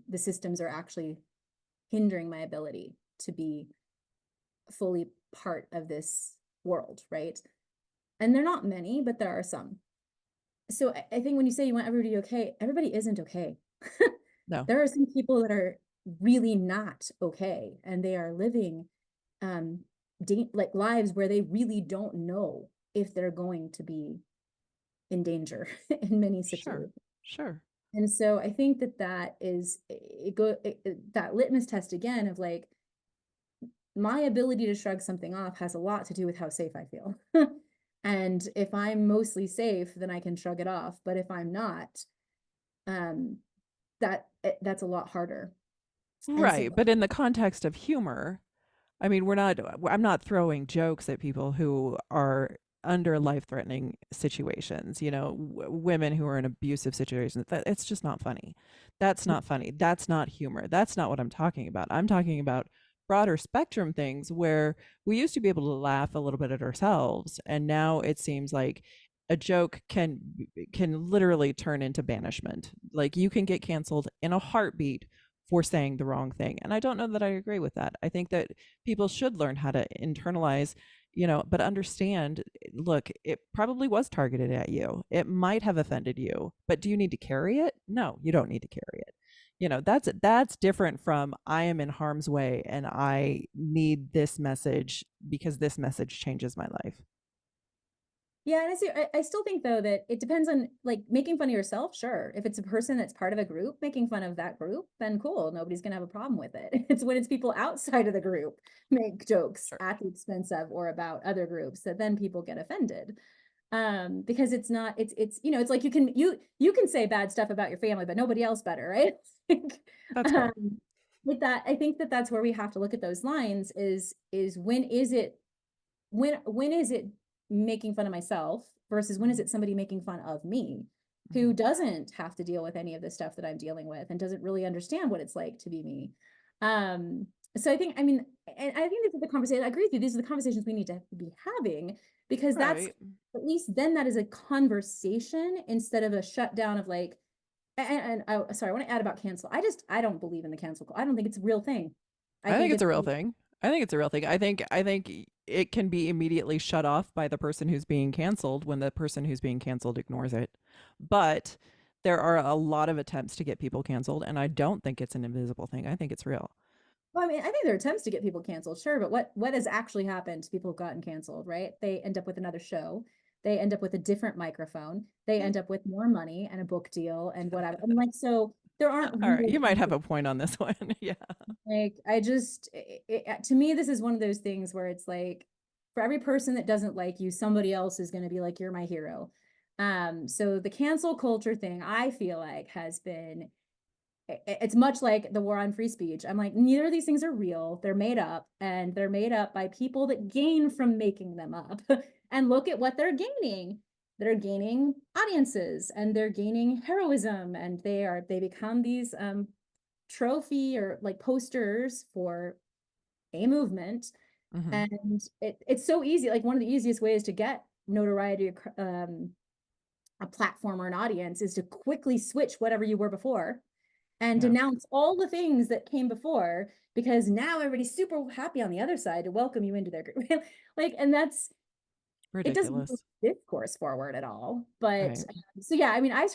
the systems are actually hindering my ability to be fully part of this world, right? And they're not many, but there are some. So I think when you say you want everybody to be okay, everybody isn't okay. No. There are some people that are really not okay, and they are living um like lives where they really don't know if they're going to be in danger in many Sure. situations. Sure. And so I think that that is that litmus test again of like, my ability to shrug something off has a lot to do with how safe I feel. And if I'm mostly safe, then I can shrug it off. But if I'm not, um, that's a lot harder. And so, Right. But in the context of humor, I mean, I'm not throwing jokes at people who are under life-threatening situations, women who are in abusive situations. It's just not funny. That's not funny. That's not humor. That's not what I'm talking about. I'm talking about broader spectrum things where we used to be able to laugh a little bit at ourselves, and now it seems like a joke can literally turn into banishment. Like you can get canceled in a heartbeat for saying the wrong thing. And I don't know that I agree with that. I think that people should learn how to internalize, but understand, look, it probably was targeted at you. It might have offended you, but do you need to carry it? No, you don't need to carry it. That's different from I am in harm's way and I need this message because this message changes my life. yeah, and I still think though that it depends on, like, making fun of yourself. Sure, if it's a person that's part of a group making fun of that group, then cool, nobody's gonna have a problem with it. It's when it's people outside of the group make jokes Sure. at the expense of or about other groups that then people get offended. Because it's not, it's like you can say bad stuff about your family, but nobody else better, right? Like, That's fair. um, with that, I think that that's where we have to look at those lines is when is it making fun of myself versus when is Mhm. it somebody making fun of me who Mhm. doesn't have to deal with any of the stuff that I'm dealing with and doesn't really understand what it's like to be me. Um, so I think, I mean, and I think this is the conversation, I agree with you, these are the conversations we need to be having because that's Right. at least then that is a conversation instead of a shutdown of like, and I sorry, I want to add about cancel. I don't believe in the cancel. I don't think it's a real thing. I I think think it's it's a real thing. I think it's a real thing. I think it can be immediately shut off by the person who's being canceled when the person who's being canceled ignores it. But there are a lot of attempts to get people canceled, and I don't think it's an invisible thing. I think it's real. well, I mean, I think there are attempts to get people canceled, sure, but what has actually happened to people who've gotten canceled, right? They end up with another show. They end up with a different microphone. They end up with more money and a book deal and whatever. And like, so there aren't All right, real you might have people. a point on this one. Yeah. Like, I just, to me, this is one of those things where it's like, for every person that doesn't like you, somebody else is going to be like, you're my hero. So the cancel culture thing, I feel like has been it's much like the war on free speech. I'm like, neither of these things are real. They're made up, and they're made up by people that gain from making them up. And look at what they're gaining. They're gaining audiences and they're gaining heroism, and they become these trophy or like posters for a movement. Hmm. And it's so easy. Like one of the easiest ways to get notoriety, a platform or an audience is to quickly switch whatever you were before and Yeah. denounce all the things that came before because now everybody's super happy on the other side to welcome you into their group. Like, and that's it doesn't move Ridiculous. discourse forward at all. But Right. so yeah, I mean, I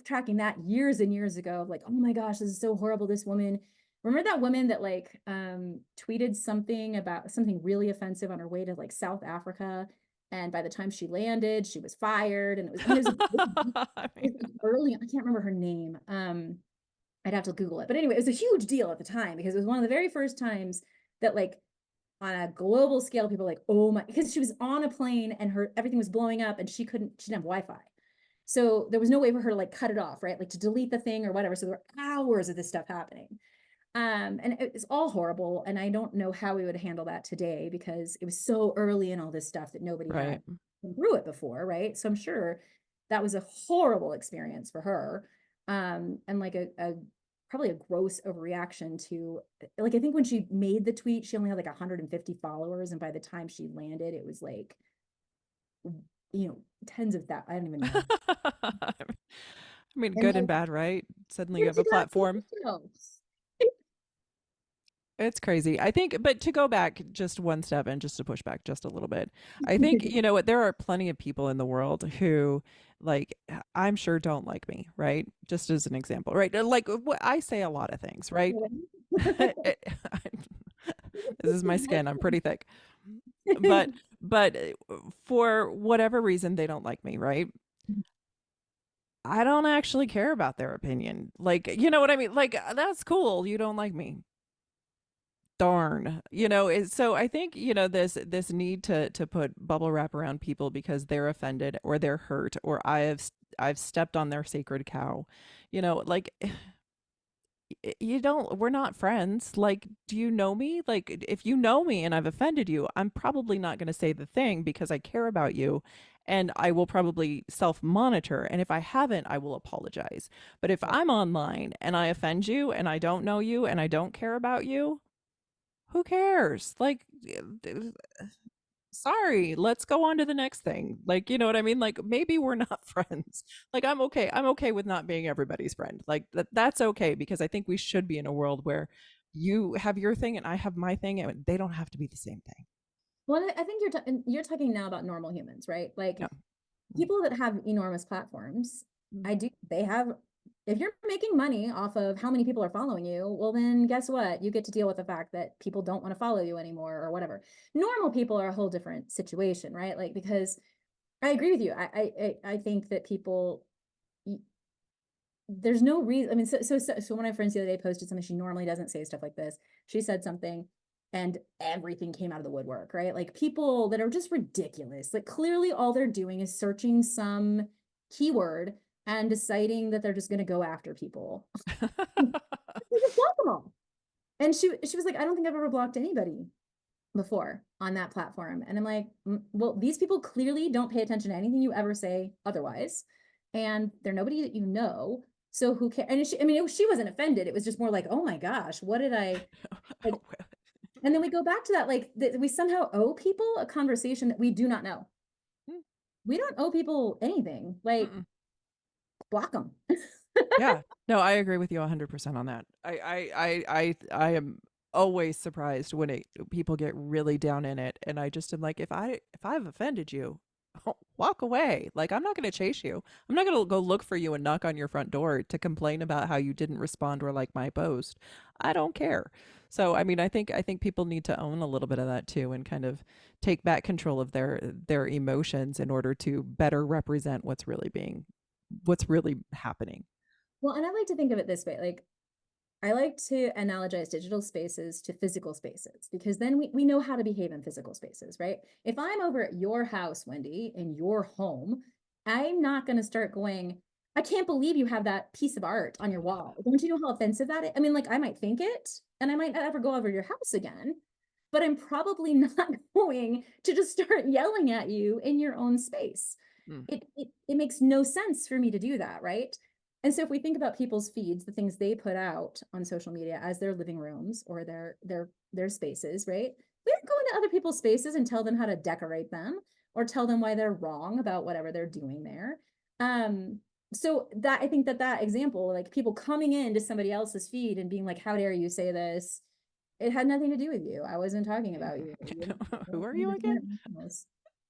tracking that years and years ago, like, oh my gosh, this is so horrible. This woman, remember that woman that like tweeted something about something really offensive on her way to like South Africa. And by the time she landed, she was fired. And it was, I mean, I it mean, was early, I can't remember her name. I'd have to Google it. But anyway, it was a huge deal at the time because it was one of the very first times that like on a global scale, people were like, oh my, because she was on a plane and her everything was blowing up and she didn't have Wi-Fi. So there was no way for her to like cut it off, right? Like to delete the thing or whatever. So there were hours of this stuff happening. And it's all horrible. And I don't know how we would handle that today because it was so early in all this stuff that nobody right. had been through it before, right? So I'm sure that was a horrible experience for her. And like a probably a gross overreaction to like I think when she made the tweet, she only had like 150 followers, and by the time she landed, it was like tens of that. I don't even know. I mean, And good and like, bad, right? Suddenly what you did have she a do after platform. the show? It's crazy. I think, but to go back just one step and just to push back just a little bit, I think, you know what, there are plenty of people in the world who, like, I'm sure don't like me, right? Just as an example, right? Like, I say a lot of things, right? This is my skin. I'm pretty thick. But, but for whatever reason, they don't like me, right? I don't actually care about their opinion. Like, you know what I mean? Like, that's cool. You don't like me. Darn, so I think, this need to put bubble wrap around people because they're offended or they're hurt or I've stepped on their sacred cow, like, you don't we're not friends. Like, do you know me? Like, if you know me and I've offended you, I'm probably not going to say the thing because I care about you, and I will probably self monitor, and if I haven't, I will apologize. But if I'm online and I offend you and I don't know you and I don't care about you, who cares? Like, sorry, let's go on to the next thing. Like, you know what I mean? Like, maybe we're not friends. Like, I'm okay. I'm okay with not being everybody's friend. Like, that's okay because I think we should be in a world where you have your thing and I have my thing, and they don't have to be the same thing. Well, I think you're talking now about normal humans, right? Like Yeah. people that have enormous platforms, they have, if you're making money off of how many people are following you, well, then guess what? You get to deal with the fact that people don't want to follow you anymore or whatever. Normal people are a whole different situation, right? Like, because I agree with you. I think that people, there's no reason. I mean, so one of my friends the other day posted something. She normally doesn't say stuff like this. She said something. and everything came out of the woodwork, right? Like people that are just ridiculous. Like clearly all they're doing is searching some keyword and deciding that they're just going to go after people. They just block them all. And she was like, I don't think I've ever blocked anybody before on that platform. And I'm like, well, these people clearly don't pay attention to anything you ever say otherwise. And they're nobody that you know. So who cares? And she, I mean, she wasn't offended. It was just more like, oh my gosh, what did I? And then we go back to that, like we somehow owe people a conversation that we do not know. We don't owe people anything. Like, Mm-mm. block them. Yeah. No, I agree with you 100% on that. I am always surprised when people get really down in it, and I just am like, if I've offended you, walk away. Like, I'm not going to chase you. I'm not going to go look for you and knock on your front door to complain about how you didn't respond or like my post. I don't care. So, I mean, I think people need to own a little bit of that too, and kind of take back control of their emotions in order to better represent what's really happening. Well, and I like to think of it this way, like I like to analogize digital spaces to physical spaces because then we know how to behave in physical spaces, right? If I'm over at your house, Wendy, in your home, I'm not going to start going, I can't believe you have that piece of art on your wall. Don't you know how offensive that is? I mean, like I might think it and I might not ever go over your house again, but I'm probably not going to just start yelling at you in your own space. Mm. It makes no sense for me to do that, right? And so if we think about people's feeds, the things they put out on social media as their living rooms or their spaces, right? We don't go into other people's spaces and tell them how to decorate them or tell them why they're wrong about whatever they're doing there. Um, so that I think that example, like people coming into somebody else's feed and being like, "How dare you say this?" It had nothing to do with you. I wasn't talking about you. Who are you again?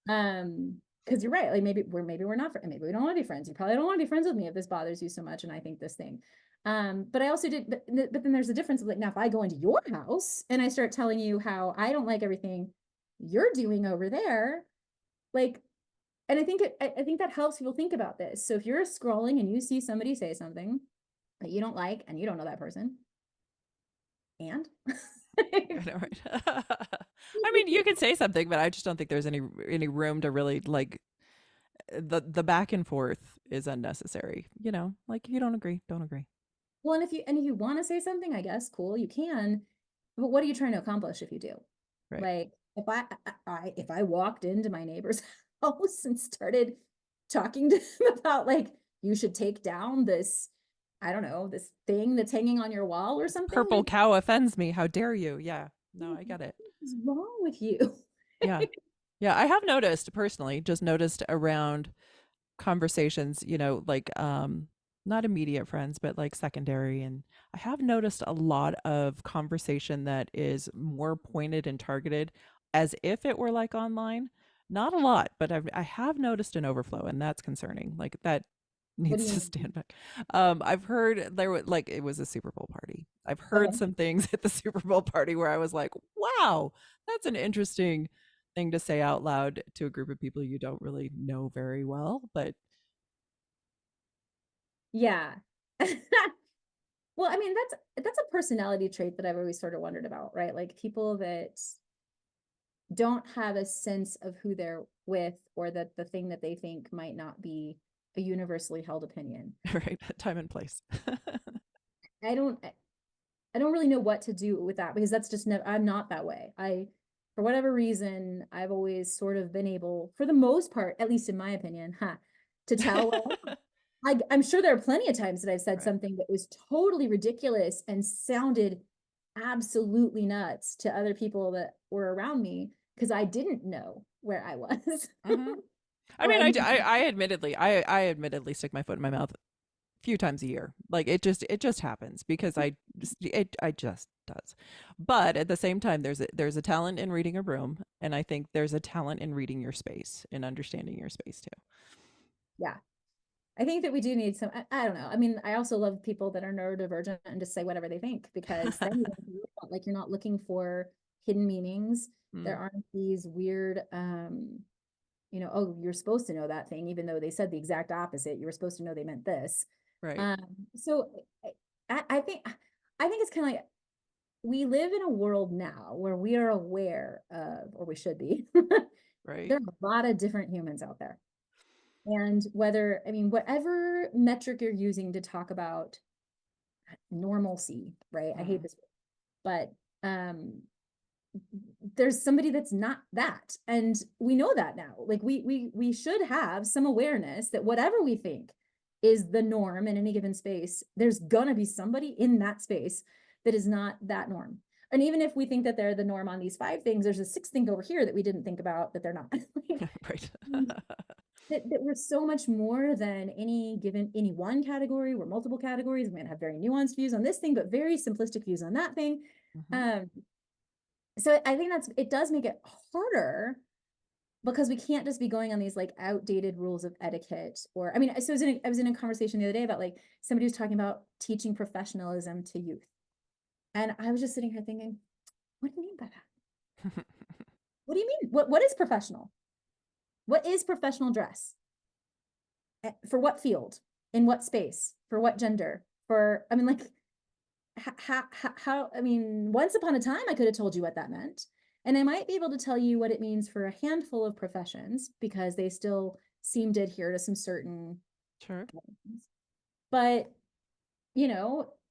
Because you're right. Like maybe we're not, maybe we don't want to be friends. You probably don't want to be friends with me if this bothers you so much. And I think this thing. But I also did, but then there's a difference of like now if I go into your house and I start telling you how I don't like everything you're doing over there, like, and I think that helps people think about this. So if you're scrolling and you see somebody say something that you don't like and you don't know that person, and I know, right? I mean, you can say something, but I just don't think there's any room to really like the back and forth is unnecessary. Like if you don't agree, don't agree. well, and if you want to say something, I guess cool, you can. But what are you trying to accomplish if you do? Right. Like if I walked into my neighbor's house and started talking to him about like you should take down this, I don't know, this thing that's hanging on your wall or This something, purple like cow offends me. How dare you? Yeah. No, what I get it. is wrong with you? Yeah. Yeah, I have noticed personally, just noticed around conversations, like not immediate friends, but like secondary. And I have noticed a lot of conversation that is more pointed and targeted as if it were like online. Not a lot, but I have noticed an overflow, and that's concerning. Like that What do needs you to mean? stand back. I've heard there was like it was a Super Bowl party. I've heard Okay. some things at the Super Bowl party where I was like, wow, that's an interesting thing to say out loud to a group of people you don't really know very well. But Yeah. Well, I mean, that's a personality trait that I've always sort of wondered about, right? Like people that don't have a sense of who they're with or that the thing that they think might not be a universally held opinion. right, time and place. I don't I don't really know what to do with that because that's just never I'm not that way. I for whatever reason, I've always sort of been able, for the most part, at least in my opinion, to tell. I'm sure there are plenty of times that I've said Right. something that was totally ridiculous and sounded absolutely nuts to other people that were around me because I didn't know where I was. Hmm. I Or mean, I I admittedly stick my foot in my mouth a few times a year. Like it just happens because I just does. But at the same time, there's a talent in reading a room, and I think there's a talent in reading your space and understanding your space too. yeah, I think that we do need some, I don't know. I mean, I also love people that are neurodivergent and just say whatever they think because then you don't feel like you're not looking for hidden meanings. There Mm, aren't these weird, oh, you're supposed to know that thing, even though they said the exact opposite. You were supposed to know they meant this. right. Um, so I think it's kind of like we live in a world now where we are aware of, or we should be, Right. there are a lot of different humans out there. And whether, I mean, whatever metric you're using to talk about normalcy, right? I hate Mm. this word, but there's somebody that's not that. And we know that now. Like we should have some awareness that whatever we think is the norm in any given space, there's gonna be somebody in that space that is not that norm. And even if we think that they're the norm on these 5 things, there's a 6th thing over here that we didn't think about that they're not. Right. That we're so much more than any one category. We're multiple categories. We might have very nuanced views on this thing, but very simplistic views on that thing. Mhm. Um, so I think it does make it harder because we can't just be going on these like outdated rules of etiquette. Or I mean, so I was in a conversation the other day about like somebody was talking about teaching professionalism to youth, and I was just sitting here thinking, what do you mean by that? What do you mean? What is professional? What is professional dress? For what field? In what space? For what gender? For, I mean, like, how, I mean, once upon a time, I could have told you what that meant. And I might be able to tell you what it means for a handful of professions because they still seem to adhere to some certain Sure. things. But,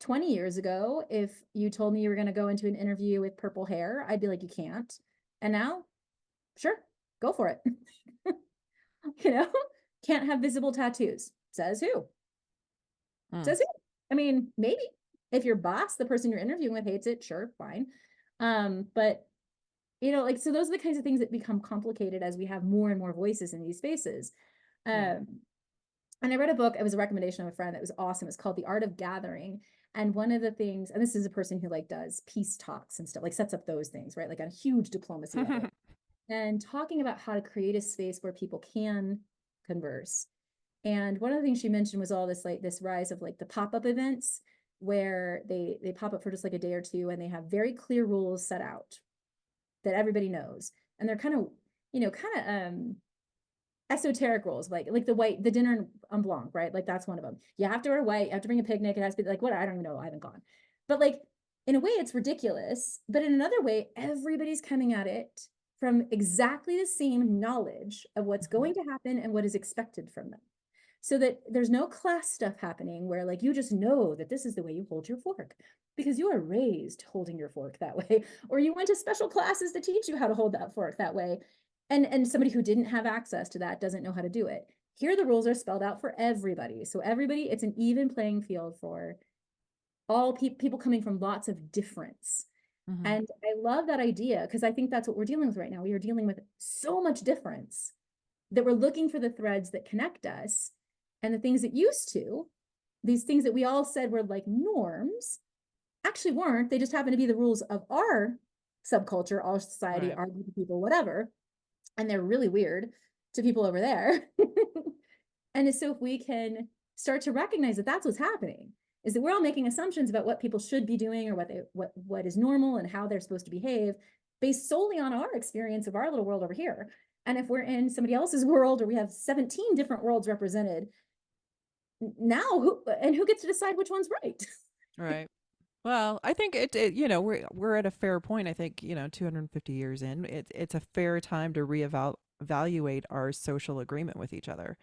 20 years ago, if you told me you were going to go into an interview with purple hair, I'd be like, you can't. And now, sure, go for it. you know, can't have visible tattoos. Says who? Mm. Says who? I mean, maybe if your boss, the person you're interviewing with, hates it, sure, fine. But like, so those are the kinds of things that become complicated as we have more and more voices in these spaces. Yeah. And I read a book, it was a recommendation of a friend that was awesome. It's called The Art of Gathering. And one of the things, and this is a person who like does peace talks and stuff, like sets up those things, right? Like on a huge diplomacy level. And talking about how to create a space where people can converse. And one of the things she mentioned was all this like this rise of like the pop-up events where they pop up for just like a day or two and they have very clear rules set out that everybody knows. And they're kind of, esoteric rules, like the dinner en blanc, right? Like that's one of them. You have to wear white, you have to bring a picnic, it has to be like what, I don't even know, I haven't gone. But like in a way it's ridiculous, but in another way, everybody's coming at it from exactly the same knowledge of what's Mhm. going to happen and what is expected from them. So that there's no class stuff happening where like you just know that this is the way you hold your fork because you are raised holding your fork that way, or you went to special classes to teach you how to hold that fork that way. And somebody who didn't have access to that doesn't know how to do it. Here the rules are spelled out for everybody. So everybody, it's an even playing field for all people coming from lots of difference. Mhm. And I love that idea because I think that's what we're dealing with right now. We are dealing with so much difference that we're looking for the threads that connect us, and the things that used to, these things that we all said were like norms, actually weren't. They just happen to be the rules of our subculture, our society, Right. our group of people, whatever. And they're really weird to people over there. And so if we can start to recognize that that's what's happening, is that we're all making assumptions about what people should be doing or what is normal and how they're supposed to behave based solely on our experience of our little world over here. And if we're in somebody else's world or we have 17 different worlds represented, now who gets to decide which one's right? Right. Well, I think we're at a fair point. I think 250 years in, it's a fair time to evaluate our social agreement with each other.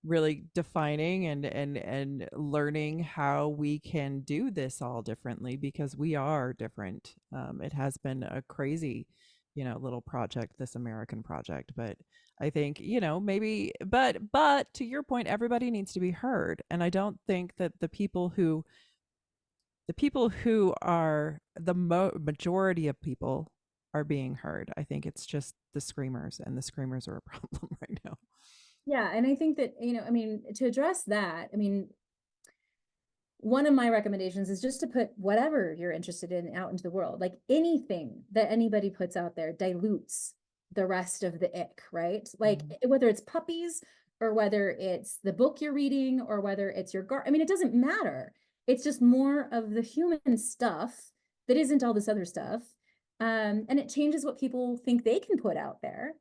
Really defining and learning how we can do this all differently because we are different. It has been a crazy, little project, this American project, but I think, maybe, but to your point, everybody needs to be heard. And I don't think that the people who are the majority of people are being heard. I think it's just the screamers, and the screamers are a problem right now. Yeah, and I think that, I mean, to address that, I mean, one of my recommendations is just to put whatever you're interested in out into the world. Like anything that anybody puts out there dilutes the rest of the ick, right? Like Mhm. whether it's puppies or whether it's the book you're reading or whether it's your I mean, it doesn't matter. It's just more of the human stuff that isn't all this other stuff. And it changes what people think they can put out there.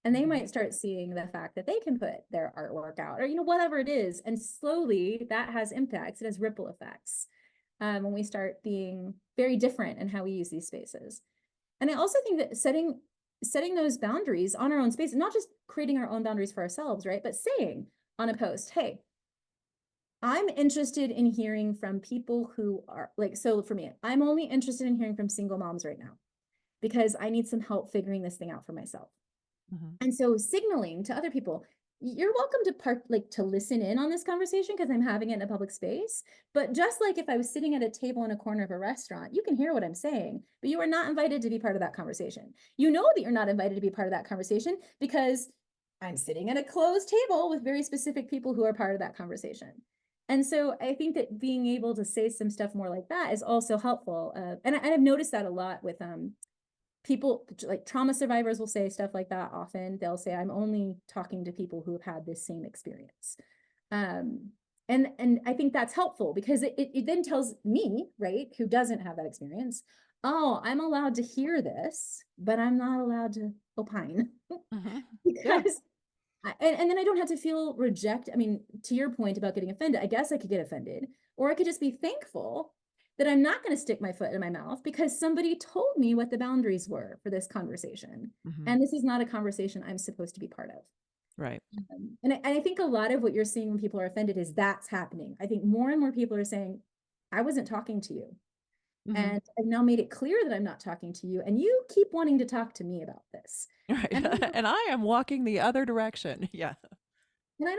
And they Mhm. might start seeing the fact that they can put their artwork out or, whatever it is. And slowly that has impacts, it has ripple effects. when we start being very different in how we use these spaces. And I also think that setting those boundaries on our own space, not just creating our own boundaries for ourselves, right? But saying on a post, hey, I'm interested in hearing from people who are like, so for me, I'm only interested in hearing from single moms right now because I need some help figuring this thing out for myself. Mhm. And so signaling to other people, you're welcome to to listen in on this conversation because I'm having it in a public space. But just like if I was sitting at a table in a corner of a restaurant, you can hear what I'm saying, but you are not invited to be part of that conversation. You know that you're not invited to be part of that conversation because I'm sitting at a closed table with very specific people who are part of that conversation. And so I think that being able to say some stuff more like that is also helpful. And I've noticed that a lot with people, like trauma survivors will say stuff like that often. They'll say, I'm only talking to people who have had this same experience. Um, and I think that's helpful because it then tells me, right, who doesn't have that experience, oh, I'm allowed to hear this, but I'm not allowed to opine Mhm. Yeah. because and then I don't have to feel reject. I mean, to your point about getting offended, I guess I could get offended, or I could just be thankful that I'm not going to stick my foot in my mouth because somebody told me what the boundaries were for this conversation. Mhm. And this is not a conversation I'm supposed to be part of. Right. And I think a lot of what you're seeing when people are offended is that's happening. I think more and more people are saying, I wasn't talking to you. Mhm. And I've now made it clear that I'm not talking to you. And you keep wanting to talk to me about this. Right. And And I am walking the other direction. Yeah. And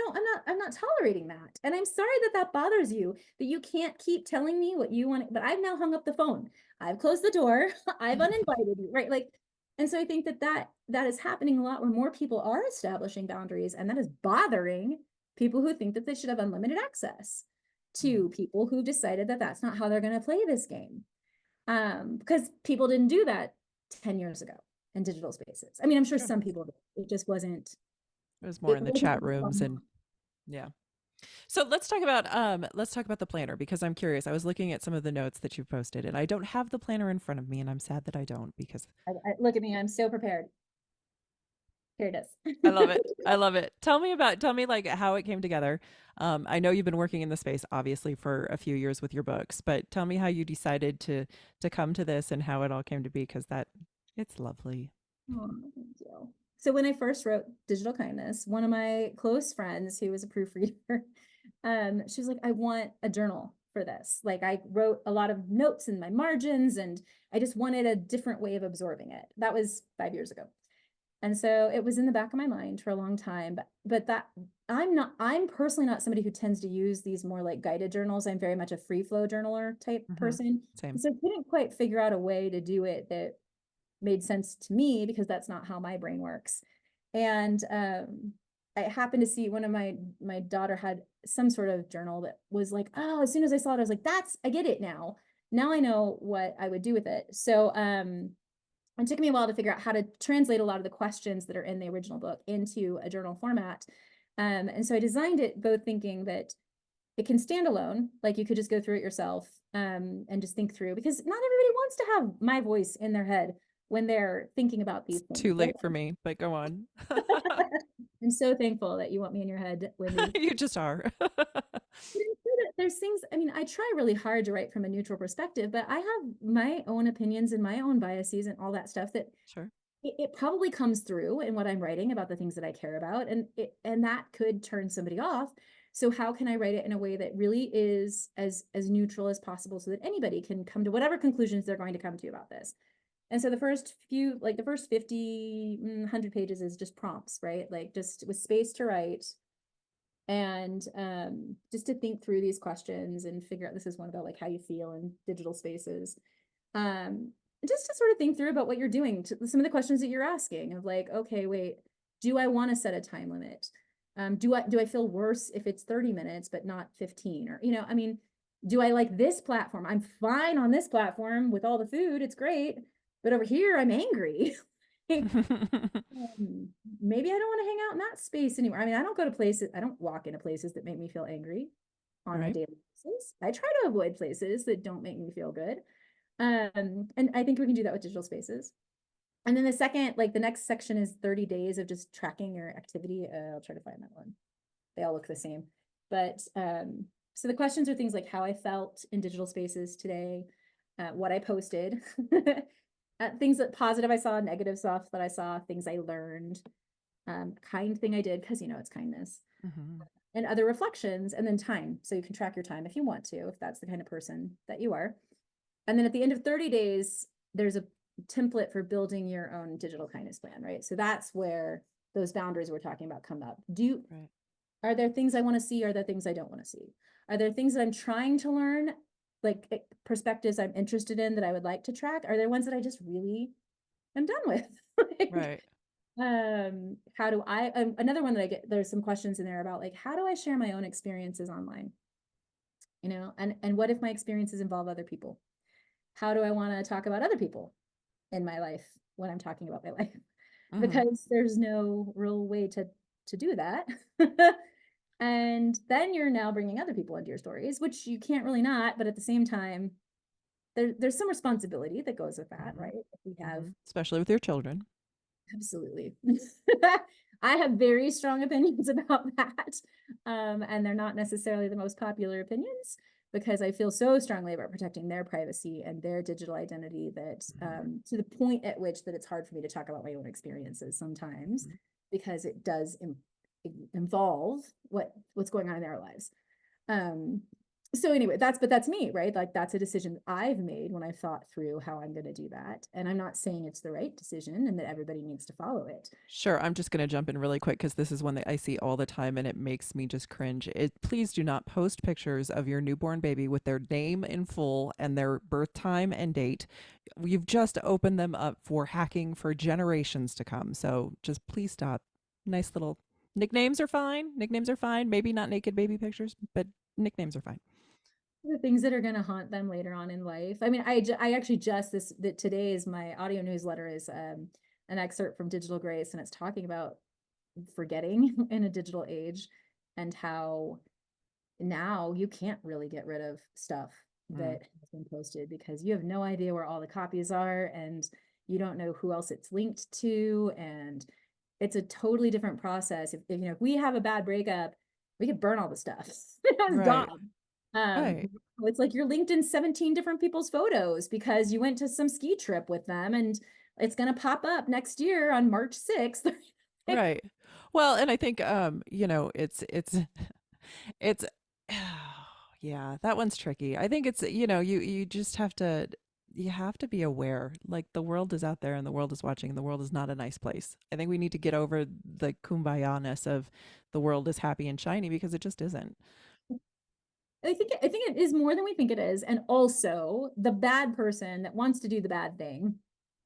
I'm not tolerating that. And I'm sorry that that bothers you, that you can't keep telling me what you want, but I've now hung up the phone. I've closed the door. I've uninvited you, right? Like, and so I think that is happening a lot where more people are establishing boundaries, and that is bothering people who think that they should have unlimited access to Mhm. people who decided that that's not how they're going to play this game. Because people didn't do that 10 years ago in digital spaces. I mean, I'm sure Sure. some people did. It just wasn't, It was more it in the wasn't chat rooms and yeah. So let's talk about the planner because I'm curious. I was looking at some of the notes that you've posted and I don't have the planner in front of me and I'm sad that I don't because look at me, I'm so prepared. Here it I love it. is. I love it. Tell me like how it came together. I know you've been working in the space obviously for a few years with your books, but tell me how you decided to come to this and how it all came to be because that it's lovely. Oh, thank you. So when I first wrote Digital Kindness, one of my close friends who was a proofreader, she was like, I want a journal for this. Like I wrote a lot of notes in my margins and I just wanted a different way of absorbing it. That was 5 years ago. And so it was in the back of my mind for a long time, but that I'm personally not somebody who tends to use these more like guided journals. I'm very much a free flow journaler type Hmm. person. Same. And so I couldn't quite figure out a way to do it that made sense to me because that's not how my brain works. And I happened to see one of my daughter had some sort of journal that was like, oh, as soon as I saw it, I was like, I get it now. Now I know what I would do with it. So it took me a while to figure out how to translate a lot of the questions that are in the original book into a journal format. And so I designed it both thinking that it can stand alone, like you could just go through it yourself and just think through, because not everybody wants to have my voice in their head when they're thinking about It's these things. too late for me, but go on. I'm so thankful that you want me in your head, Wendy. You just are. There's things, I mean, I try really hard to write from a neutral perspective, but I have my own opinions and my own biases and all that stuff that Sure. it probably comes through in what I'm writing about the things that I care about, and that could turn somebody off. So how can I write it in a way that really is as neutral as possible so that anybody can come to whatever conclusions they're going to come to about this? And so the first few, like the first 50, 100 pages is just prompts, right? Like just with space to write and just to think through these questions and figure out, this is one about like how you feel in digital spaces. Um, just to sort of think through about what you're doing, to some of the questions that you're asking of like, okay, wait, do I want to set a time limit? Do I feel worse if it's 30 minutes but not 15? Or, I mean, do I like this platform? I'm fine on this platform with all the food, it's great, but over here I'm angry. Maybe I don't want to hang out in that space anymore. I mean, I don't walk into places that make me feel angry on a Right. daily basis. I try to avoid places that don't make me feel good. And I think we can do that with digital spaces. And then the next section is 30 days of just tracking your activity. I'll try to find that one. They all look the same. But So the questions are things like how I felt in digital spaces today, what I posted, things that positive I saw, negative stuff that I saw, things I learned, kind thing I did, because it's kindness, Mm-hmm. and other reflections, and then time. So you can track your time if you want to, if that's the kind of person that you are. And then at the end of 30 days, there's a template for building your own digital kindness plan, right? So that's where those boundaries we're talking about come up. Right. Are there things I want to see? Are there things I don't want to see? Are there things that I'm trying to learn, like perspectives I'm interested in that I would like to track? Are there ones that I just really am done with? Like, Right. how do I, another one that I get, there's some questions in there about like, how do I share my own experiences online? And what if my experiences involve other people? How do I want to talk about other people in my life when I'm talking about my life? Mm-hmm. Because there's no real way to do that. And then you're now bringing other people into your stories, which you can't really not, but at the same time, there's some responsibility that goes with that, Mm-hmm. right? If we have Mm-hmm. Especially with your children. absolutely. I have very strong opinions about that. And they're not necessarily the most popular opinions because I feel so strongly about protecting their privacy and their digital identity that Mm-hmm. to the point at which that it's hard for me to talk about my own experiences sometimes because it does involve what's going on in their lives. Um, so anyway, that's me, right? Like that's a decision I've made when I thought through how I'm going to do that. And I'm not saying it's the right decision and that everybody needs to follow it. Sure, I'm just going to jump in really quick because this is one that I see all the time and it makes me just cringe. Please do not post pictures of your newborn baby with their name in full and their birth time and date. You've just opened them up for hacking for generations to come. So just please stop. Nice little nicknames are fine. Nicknames are fine. Maybe not naked baby pictures, but nicknames are fine. The things that are going to haunt them later on in life. I mean, I actually just that today is my audio newsletter is an excerpt from Digital Grace, and it's talking about forgetting in a digital age and how now you can't really get rid of stuff Mm, that has been posted because you have no idea where all the copies are and you don't know who else it's linked to, and it's a totally different process. If we have a bad breakup, we could burn all the stuff. It's right, gone. um right, it's like you're linked in 17 different people's photos because you went to some ski trip with them, and it's going to pop up next year on March 6th. right. Well, and I think it's yeah, that one's tricky. I think it's, you just have to be aware. Like the world is out there and the world is watching and the world is not a nice place. I think we need to get over the kumbaya-ness of the world is happy and shiny because it just isn't. I think it is more than we think it is. And also the bad person that wants to do the bad thing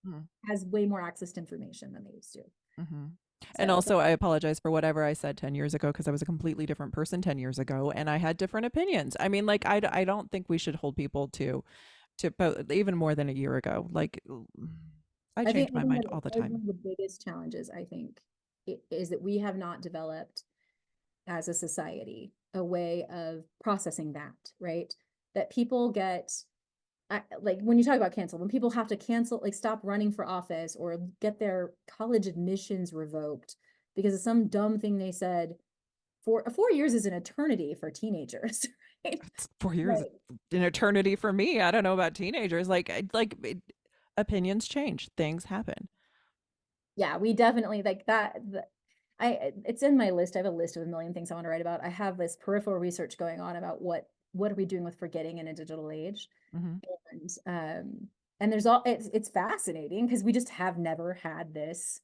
Mhm. has way more access to information than they used to. Mhm. And So also, I apologize for whatever I said 10 years ago because I was a completely different person 10 years ago and I had different opinions. I mean, like, I don't think we should hold people to even more than a year ago. Like, I I change think my mind all the that is one time. of the biggest challenges, I think, is that we have not developed as a society a way of processing that, right? That people get like when you talk about cancel, when people have to cancel, like stop running for office or get their college admissions revoked because of some dumb thing they said. 4 years is an eternity for teenagers, right? It's 4 years, Like, an eternity for me. I don't know about teenagers. Opinions change, things happen. yeah, we definitely like that. It's in my list. I have a list of a million things I want to write about. I have this peripheral research going on about what are we doing with forgetting in a digital age, Hmm. and there's all it's fascinating because we just have never had this.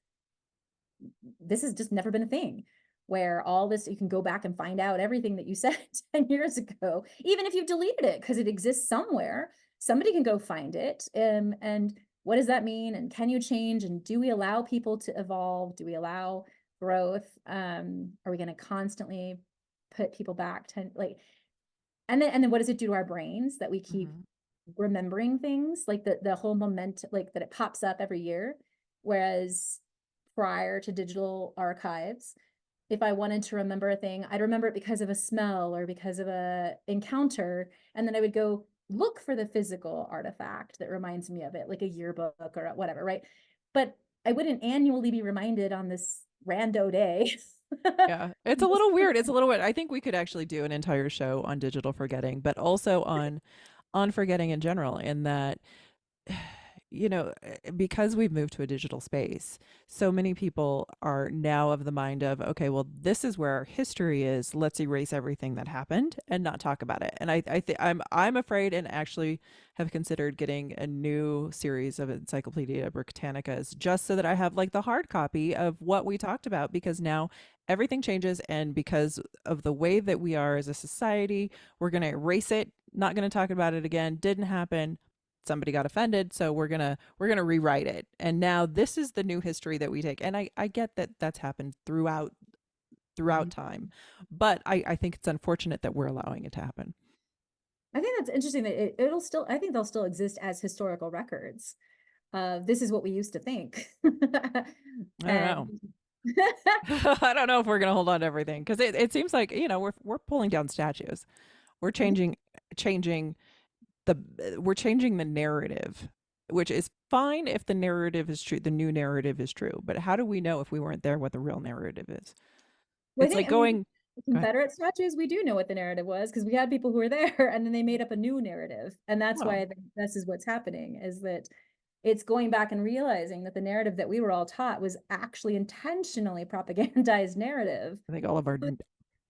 This has just never been a thing where all this you can go back and find out everything that you said 10 years ago, even if you've deleted it because it exists somewhere. Somebody can go find it. And what does that mean? And can you change? And do we allow people to evolve? Do we allow growth? Are we going to constantly put people back to like, and then what does it do to our brains that we keep Hmm. remembering things like the whole moment, like that it pops up every year, whereas prior to digital archives, if I wanted to remember a thing, I'd remember it because of a smell or because of a encounter, and then I would go look for the physical artifact that reminds me of it, like a yearbook or whatever, right? But I wouldn't annually be reminded on this rando day Yeah, it's a little weird. It's a little weird. I think we could actually do an entire show on digital forgetting, but also on forgetting in general, in that because we've moved to a digital space, so many people are now of the mind of, okay, well, this is where our history is. Let's erase everything that happened and not talk about it. And I'm afraid, and actually have considered getting a new series of Encyclopedia Britannicas just so that I have like the hard copy of what we talked about, because now everything changes, and because of the way that we are as a society, we're going to erase it, not going to talk about it again. Didn't happen, somebody got offended, so we're gonna rewrite it, and now this is the new history that we take. And I get that that's happened throughout Mhm. time, but I think it's unfortunate that we're allowing it to happen. I think that's interesting that it'll still, I think they'll still exist as historical records. This is what we used to think. I don't And know. I don't know if we're gonna hold on to everything, because it seems like, we're pulling down statues, we're changing the we're changing the narrative, which is fine if the narrative is true, the new narrative is true, but how do we know if we weren't there what the real narrative is? well, It's like I mean, going. the Go ahead. Confederate statues, we do know what the narrative was because we had people who were there and then they made up a new narrative. And that's Well, why this is what's happening, is that it's going back and realizing that the narrative that we were all taught was actually intentionally propagandized narrative. I think all of our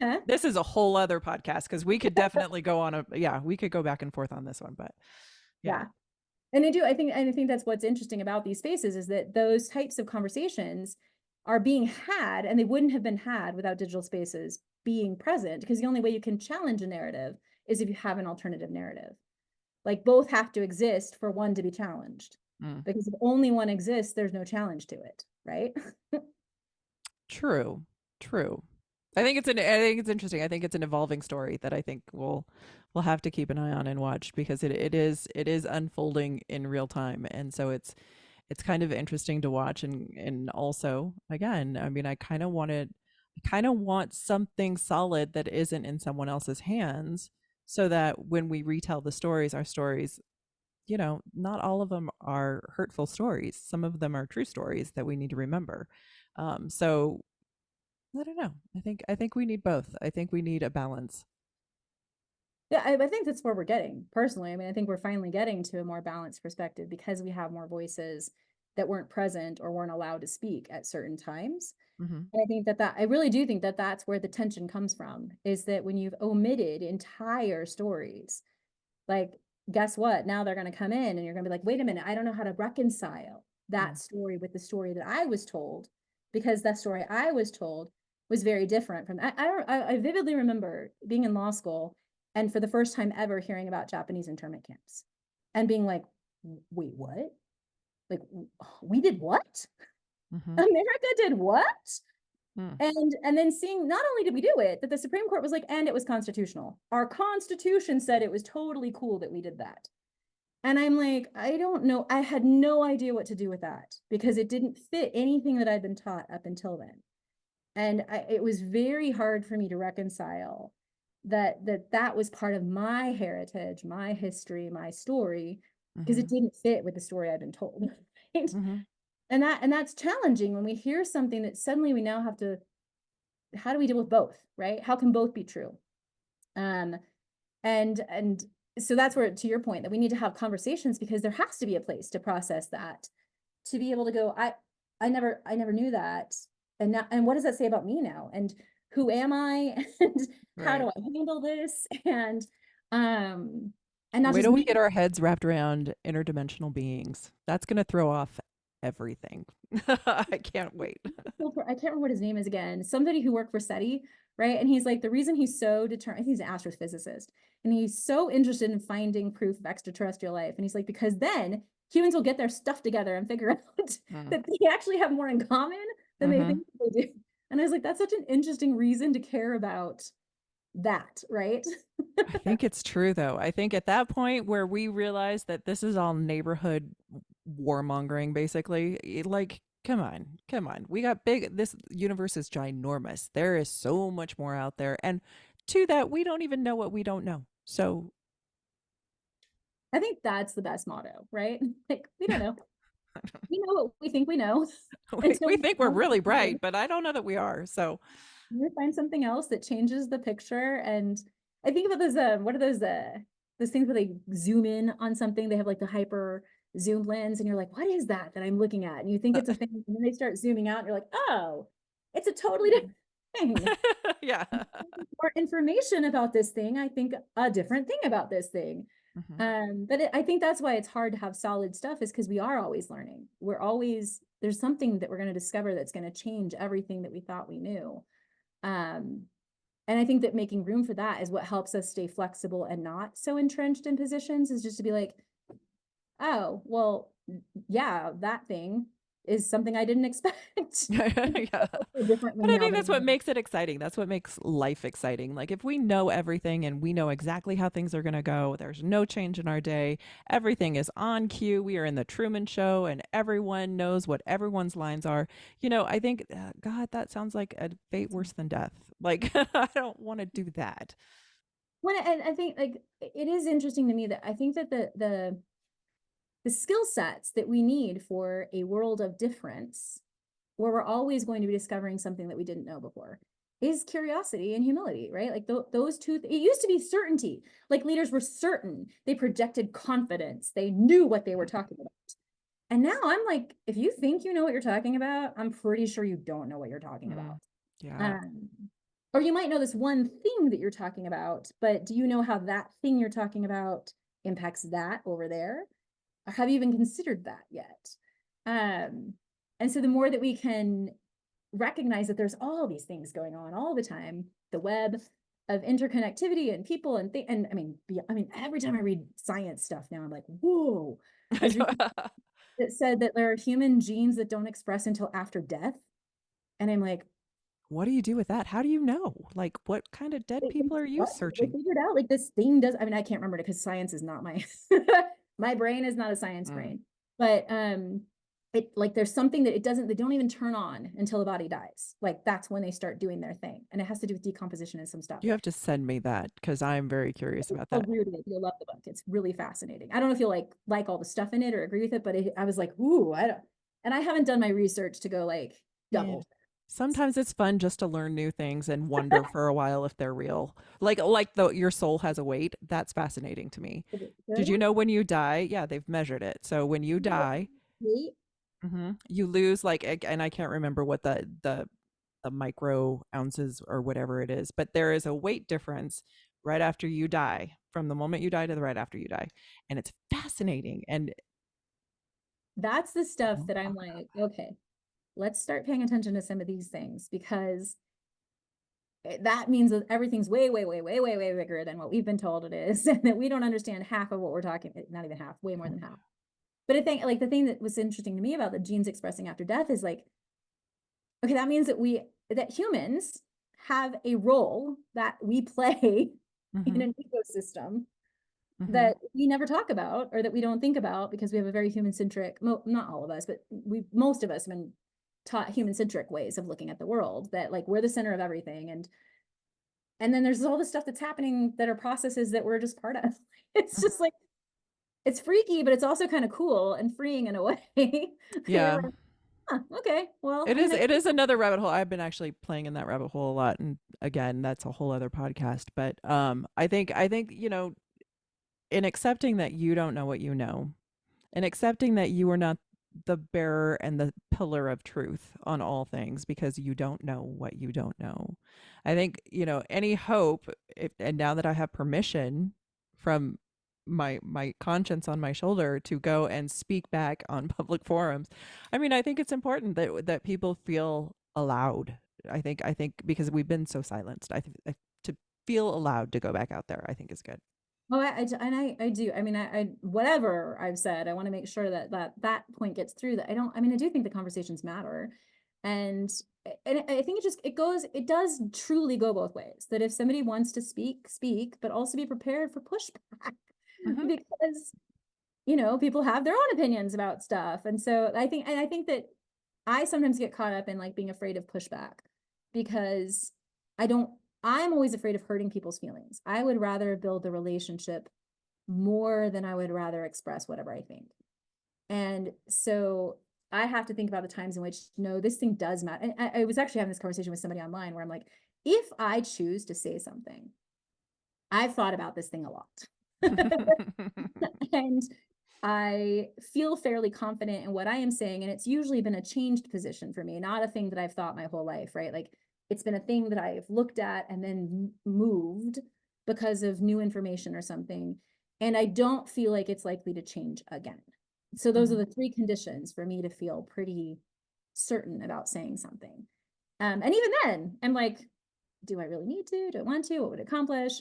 Huh? this is a whole other podcast, because we could definitely go on a yeah, we could go back and forth on this one, but yeah. Yeah. And I think that's what's interesting about these spaces is that those types of conversations are being had, and they wouldn't have been had without digital spaces being present, because the only way you can challenge a narrative is if you have an alternative narrative. Like both have to exist for one to be challenged. Mm. Because if only one exists, there's no challenge to it, right? True. True. I think it's interesting. I think it's an evolving story that I think we'll have to keep an eye on and watch, because it is unfolding in real time. And so it's kind of interesting to watch, and also, again, I mean, I kind of want something solid that isn't in someone else's hands, so that when we retell the stories, our stories, not all of them are hurtful stories. Some of them are true stories that we need to remember. So I don't know. I think we need both. I think we need a balance. Yeah, I think that's where we're getting personally. I mean, I think we're finally getting to a more balanced perspective because we have more voices that weren't present or weren't allowed to speak at certain times. Hmm. And I think that I really do think that that's where the tension comes from, is that when you've omitted entire stories, like, guess what? Now they're going to come in and you're going to be like, wait a minute, I don't know how to reconcile that Mm. story with the story that I was told, because that story I was told was very different from I vividly remember being in law school and for the first time ever hearing about Japanese internment camps and being like, wait, what? Like, we did what? Hmm. America did what? Mm. And then seeing not only did we do it, that the Supreme Court was like, and it was constitutional. Our Constitution said it was totally cool that we did that. And I'm like, I don't know. I had no idea what to do with that because it didn't fit anything that I'd been taught up until then. And it was very hard for me to reconcile that was part of my heritage, my history, my story, because it Hmm. didn't fit with the story I'd been told. Right? Hmm. And that's challenging when we hear something that suddenly we now have to, how do we deal with both, right? How can both be true? Um, and so that's where, to your point, that we need to have conversations because there has to be a place to process that, to be able to go, I never knew that. And now, and what does that say about me now? And who am I? And how do Right. I handle this? Um, and not Wait just till we me. get our heads wrapped around interdimensional beings. That's going to throw off everything. I can't wait. I can't remember what his name is again. Somebody who worked for SETI, right? And he's like, the reason he's so determined, I think he's an astrophysicist, and he's so interested in finding proof of extraterrestrial life. And he's like, because then humans will get their stuff together and figure out Mm. that they actually have more in common than they Hmm. think they do. And I was like, that's such an interesting reason to care about that, right? I think it's true, though. I think at that point where we realize that this is all neighborhood warmongering, basically, like, come on, come on. We got big, this universe is ginormous. There is so much more out there. And to that, we don't even know what we don't know. So I think that's the best motto, right? Like, we don't know. We know what we think we know we until we think we're know. really bright, but I don't know that we are. So you find something else that changes the picture. And I think about those, what are those things where they zoom in on something? They have like the hyper zoom lens, and you're like, what is that I'm looking at? And you think it's a thing, and then they start zooming out, and you're like, oh, it's a totally different thing. Yeah. More information about this thing, I think a different thing about this thing. Hmm. But I think that's why it's hard to have solid stuff, is because we are always learning. There's something that we're going to discover that's going to change everything that we thought we knew. Um, and I think that making room for that is what helps us stay flexible and not so entrenched in positions, is just to be like, oh, well, yeah, that thing is something I didn't expect. Yeah. Differently But I now think than that's what makes it exciting. That's what makes life exciting. Like if we know everything and we know exactly how things are going to go, there's no change in our day. Everything is on cue. We are in the Truman Show and everyone knows what everyone's lines are. I think, God, that sounds like a fate worse than death. Like, I don't want to do that. and I think like it is interesting to me that I think that the skill sets that we need for a world of difference, where we're always going to be discovering something that we didn't know before, is curiosity and humility, right? Like those two, it used to be certainty. Like leaders were certain, they projected confidence, they knew what they were talking about. And now I'm like, if you think you know what you're talking about, I'm pretty sure you don't know what you're talking about. Mm, yeah. Um, or you might know this one thing that you're talking about, but do you know how that thing you're talking about impacts that over there? Or have you even considered that yet? Um, and so the more that we can recognize that there's all these things going on all the time, the web of interconnectivity and people and I mean, every time I read science stuff now, I'm like, whoa. I was reading that said that there are human genes that don't express until after death. And I'm like, What do you do with that? How do you know? Like, what kind of dead people are you what? They searching? figured out like this thing does. I mean, I can't remember it because science is not my my brain is not a science Mm. brain. But it like there's something that they don't even turn on until the body dies. Like that's when they start doing their thing. And it has to do with decomposition and some stuff. You have to send me that because I'm very curious It's about so that. weird. You'll love the book. It's really fascinating. I don't know if you'll like all the stuff in it or agree with it, but I was like, ooh, I don't, and I haven't done my research to go like Yeah. double. Sometimes it's fun just to learn new things and wonder for a while if they're real. Like your soul has a weight. That's fascinating to me. Did you know when you die? Yeah, they've measured it. So when you die, Wait, you lose like, and I can't remember what the micro ounces or whatever it is, but there is a weight difference right after you die, from the moment you die to the right after you die, and it's fascinating. And that's the stuff don't that I'm talk like, okay, let's start paying attention to some of these things, because that means that everything's way, way, way, way, way, way bigger than what we've been told it is, and that we don't understand half of what we're talking, not even half, way more about than half. But I think like the thing that was interesting to me about the genes expressing after death is like, okay, that means that humans have a role that we play it. in Hmm. an ecosystem Hmm. that we never talk about, or that we don't think about, because we have a very human centric, not all of us, but most of us have been taught human centric ways of looking at the world, that like we're the center of everything. And then there's all the stuff that's happening that are processes that we're just part of. It's just like, it's freaky, but it's also kind of cool and freeing in a way. You're Yeah. like, huh, okay, well, It I mean, is it is another rabbit hole. I've been actually playing in that rabbit hole a lot, and again, that's a whole other podcast. But I think, in accepting that you don't know what you know, and accepting that you are not the bearer and the pillar of truth on all things, because you don't know what you don't know. I think, any hope, and now that I have permission from my conscience on my shoulder to go and speak back on public forums, I mean, I think it's important that people feel allowed. I think because we've been so silenced, I think to feel allowed to go back out there, I think is good. oh, I do. I mean, whatever I've said, I want to make sure that point gets through, that I mean, I do think the conversations matter. And and I think it does truly go both ways. That if somebody wants to speak, but also be prepared for pushback, Hmm. because people have their own opinions about stuff. And so I think that I sometimes get caught up in like being afraid of pushback, because I don't, I'm always afraid of hurting people's feelings. I would rather build the relationship more than I would rather express whatever I think. And so I have to think about the times in which, no, this thing does matter. And I was actually having this conversation with somebody online where I'm like, if I choose to say something, I've thought about this thing a lot. And I feel fairly confident in what I am saying. And it's usually been a changed position for me, not a thing that I've thought my whole life, right? Like it's been a thing that I've looked at and then moved because of new information or something. And I don't feel like it's likely to change again. So those are the three conditions for me to feel pretty certain about saying something. And even then, I'm like, do I really need to? Do I want to? What would it accomplish?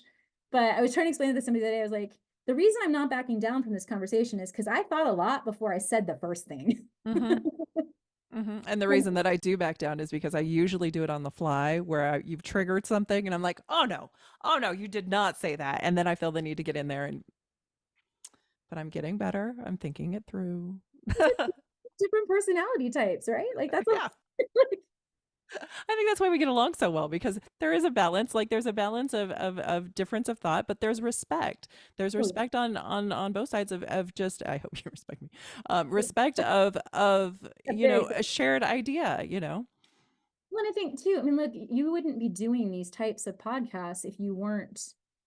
But I was trying to explain it to somebody today. I was like, the reason I'm not backing down from this conversation is because I thought a lot before I said the first thing. And the reason that I do back down is because I usually do it on the fly where you've triggered something and I'm like, oh no, you did not say that. And then I feel the need to get in there but I'm getting better. I'm thinking it through. Different personality types, right? Like that's Yeah. I think that's why we get along so well because there is a balance. Like there's a balance of difference of thought, but there's respect. There's respect on both sides of just. I hope you respect me. Respect of a shared idea. Well, and I think too, I mean, look, you wouldn't be doing these types of podcasts if you weren't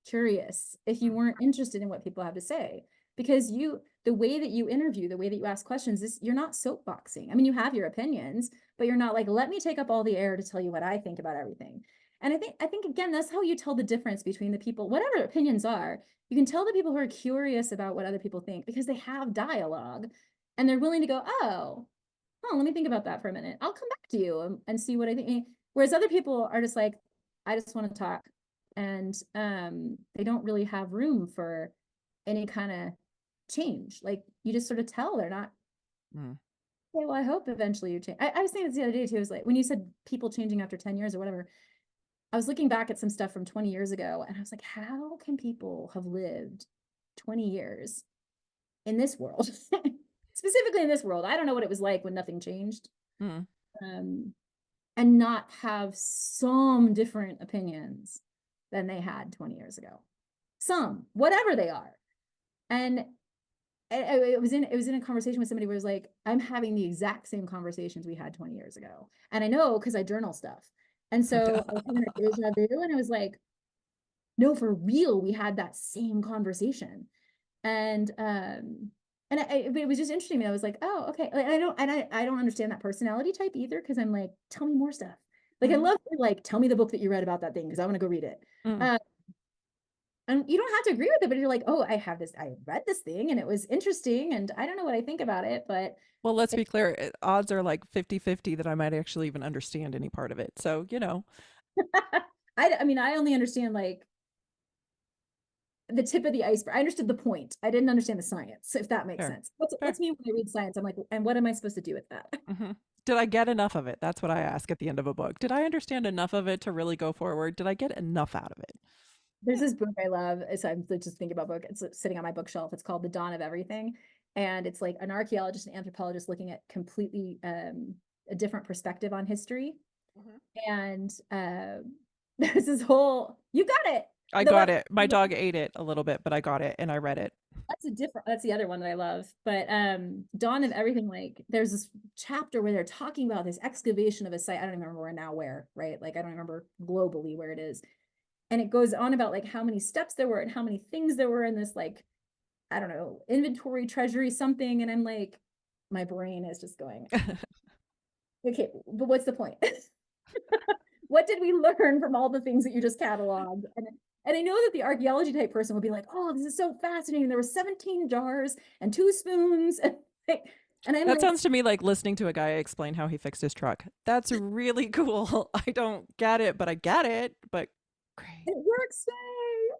curious, if you weren't interested in what people have to say. Because the way that you interview, the way that you ask questions, you're not soapboxing. I mean, you have your opinions, but you're not like, let me take up all the air to tell you what I think about everything. And I think again, that's how you tell the difference between the people, whatever opinions are, you can tell the people who are curious about what other people think because they have dialogue and they're willing to go, oh, let me think about that for a minute. I'll come back to you and see what I think. Whereas other people are just like, I just want to talk. And they don't really have room for any kind of change. Like you just sort of tell they're not. Mm. Okay, well, I hope eventually you change. I was saying this the other day too. It was like when you said people changing after 10 years or whatever, I was looking back at some stuff from 20 years ago and I was like, how can people have lived 20 years in this world? Specifically in this world. I don't know what it was like when nothing changed. Mm. And not have some different opinions than they had 20 years ago. Some, whatever they are. And it was in a conversation with somebody where it was like, I'm having the exact same conversations we had 20 years ago. And I know because I journal stuff. And so I was having a deja vu and I was like, no, for real, we had that same conversation. And it was just interesting to me. I was like, oh, okay. Like, I don't understand that personality type either because I'm like, tell me more stuff. Like I love like, tell me the book that you read about that thing because I want to go read it. And you don't have to agree with it, but you're like, oh, I read this thing and it was interesting and I don't know what I think about it, but well, let's be clear. Odds are like 50-50 that I might actually even understand any part of it. So, I mean, I only understand like the tip of the iceberg. I understood the point. I didn't understand the science, if that makes fair. sense. That's me when I read science. I'm like, and what am I supposed to do with that? Did I get enough of it? That's what I ask at the end of a book. Did I understand enough of it to really go forward? Did I get enough out of it? There's this book I love. I'm just thinking about book. It's sitting on my bookshelf. It's called The Dawn of Everything. And it's like an archaeologist and anthropologist looking at completely a different perspective on history. And there's this whole, you got it. I got it. My dog ate it a little bit, but I got it and I read it. That's the other one that I love. But Dawn of Everything, like there's this chapter where they're talking about this excavation of a site. I don't even remember where, right? Like I don't remember globally where it is. And it goes on about like how many steps there were and how many things there were in this, like, I don't know, inventory, treasury, something. And I'm like, my brain is just going, okay, but what's the point? What did we learn from all the things that you just cataloged? And I know that the archaeology type person would be like, oh, this is so fascinating. There were 17 jars and 2 spoons. And I'm that like, sounds to me like listening to a guy explain how he fixed his truck. That's really cool. I don't get it, but I get it. But great. It works.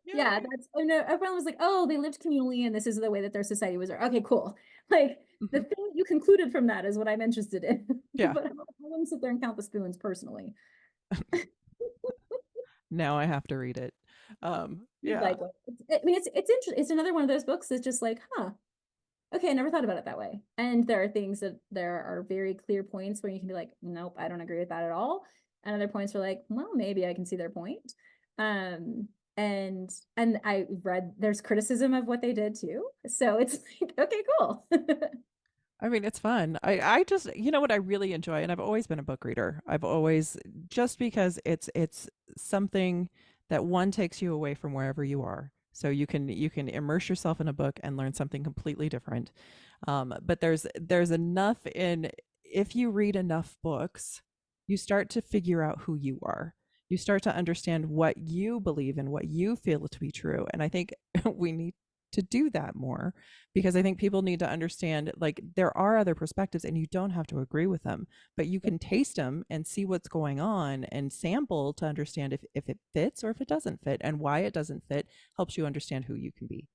Yeah, I know. Everyone was like, oh, they lived communally and this is the way that their society was. Okay, cool. Like the thing you concluded from that is what I'm interested in. Yeah. But I wouldn't sit there and count the spoons personally. Now I have to read it. Yeah. Like, I mean, it's interesting. It's another one of those books that's just like, okay, I never thought about it that way. And there are things that there are very clear points where you can be like, nope, I don't agree with that at all. And other points were like, well, maybe I can see their point. And I read there's criticism of what they did too. So it's like, okay, cool. I mean, it's fun. I just, you know what I really enjoy, and I've always been a book reader. I've always, just because it's something that one takes you away from wherever you are. So you can immerse yourself in a book and learn something completely different. But there's enough in, if you read enough books, you start to figure out who you are. You start to understand what you believe in, what you feel to be true. And I think we need to do that more, because I think people need to understand, like, there are other perspectives and you don't have to agree with them, but you can taste them and see what's going on and sample to understand if it fits or if it doesn't fit, and why it doesn't fit helps you understand who you can be.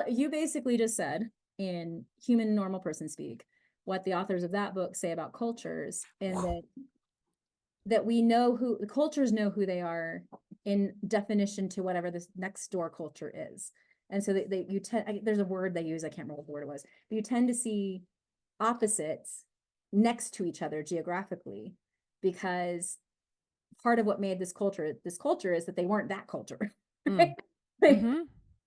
You basically just said in human normal person speak what the authors of that book say about cultures, and that we know who the cultures know who they are in definition to whatever this next door culture is. And so there's a word they use, I can't remember what word it was, but you tend to see opposites next to each other geographically, because part of what made this culture is that they weren't that culture. Mm. Like, Mm-hmm.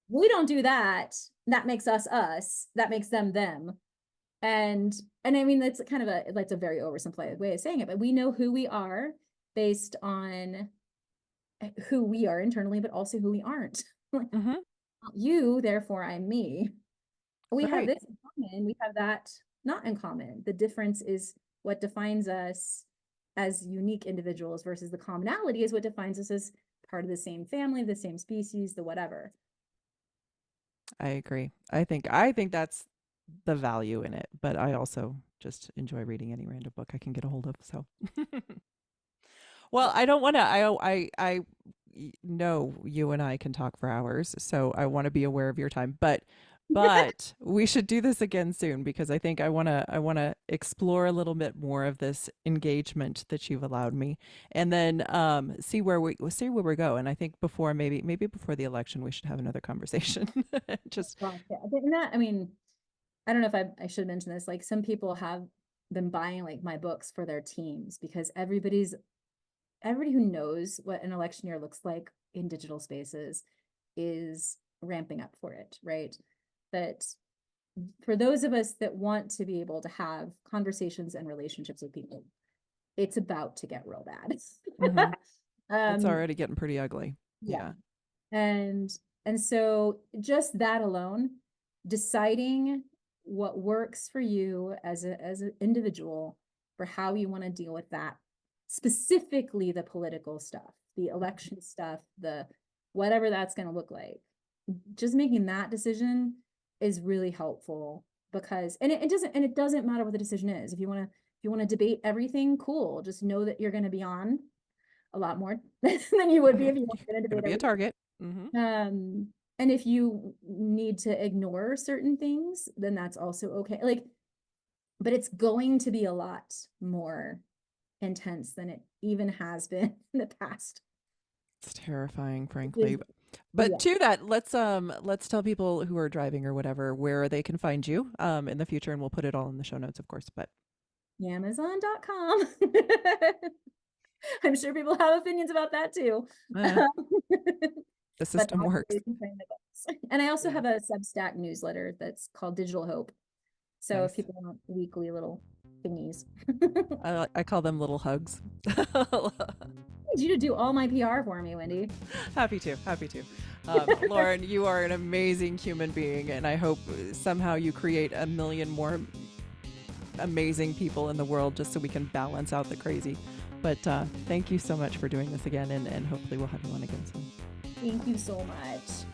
we don't do that. That makes us us. That makes them. And I mean, that's kind of a very oversimplified way of saying it, but we know who we are based on who we are internally, but also who we aren't. Mm-hmm. You, therefore I'm me. We have Right. this in common. We have that not in common. The difference is what defines us as unique individuals, versus the commonality is what defines us as part of the same family, the same species, the whatever. I agree. I think that's the value in it, but I also just enjoy reading any random book I can get a hold of. So, well, Yeah. I don't want to. I know you and I can talk for hours, so I want to be aware of your time. But we should do this again soon, because I think I want to explore a little bit more of this engagement that you've allowed me, and then see where we go. And I think before, maybe before the election, we should have another conversation. Just Gosh, yeah. And that, I mean, I don't know if I should mention this. Like, some people have been buying like my books for their teams, because everybody who knows what an election year looks like in digital spaces is ramping up for it, right? But for those of us that want to be able to have conversations and relationships with people, it's about to get real bad. hmm it's um, already getting pretty ugly. yeah. Yeah. And so just that alone, deciding what works for you as an individual for how you want to deal with that, specifically the political stuff, the election stuff, the whatever that's going to look like. Just making that decision is really helpful, because it doesn't matter what the decision is. If you want to debate everything, cool. Just know that you're going to be on a lot more than you would be if you weren't going to Gonna debate be a everything. target. Hmm. And if you need to ignore certain things, then that's also okay. Like, but it's going to be a lot more intense than it even has been in the past. It's terrifying, frankly. Is, But yeah, to that, let's tell people who are driving or whatever where they can find you in the future, and we'll put it all in the show notes, of course. But Amazon.com. I'm sure people have opinions about that too. eh, the But system that's where works. you can find the books. And I also Yeah. have a Substack newsletter that's called Digital Hope. So if Nice. people want weekly little thingies. I call them little hugs. Need you to do all my PR for me, Wendy. Happy to, happy to. Lauren, you are an amazing human being, and I hope somehow you create a million more amazing people in the world, just so we can balance out the crazy. But thank you so much for doing this again, and hopefully we'll have you on again soon. Thank you so much.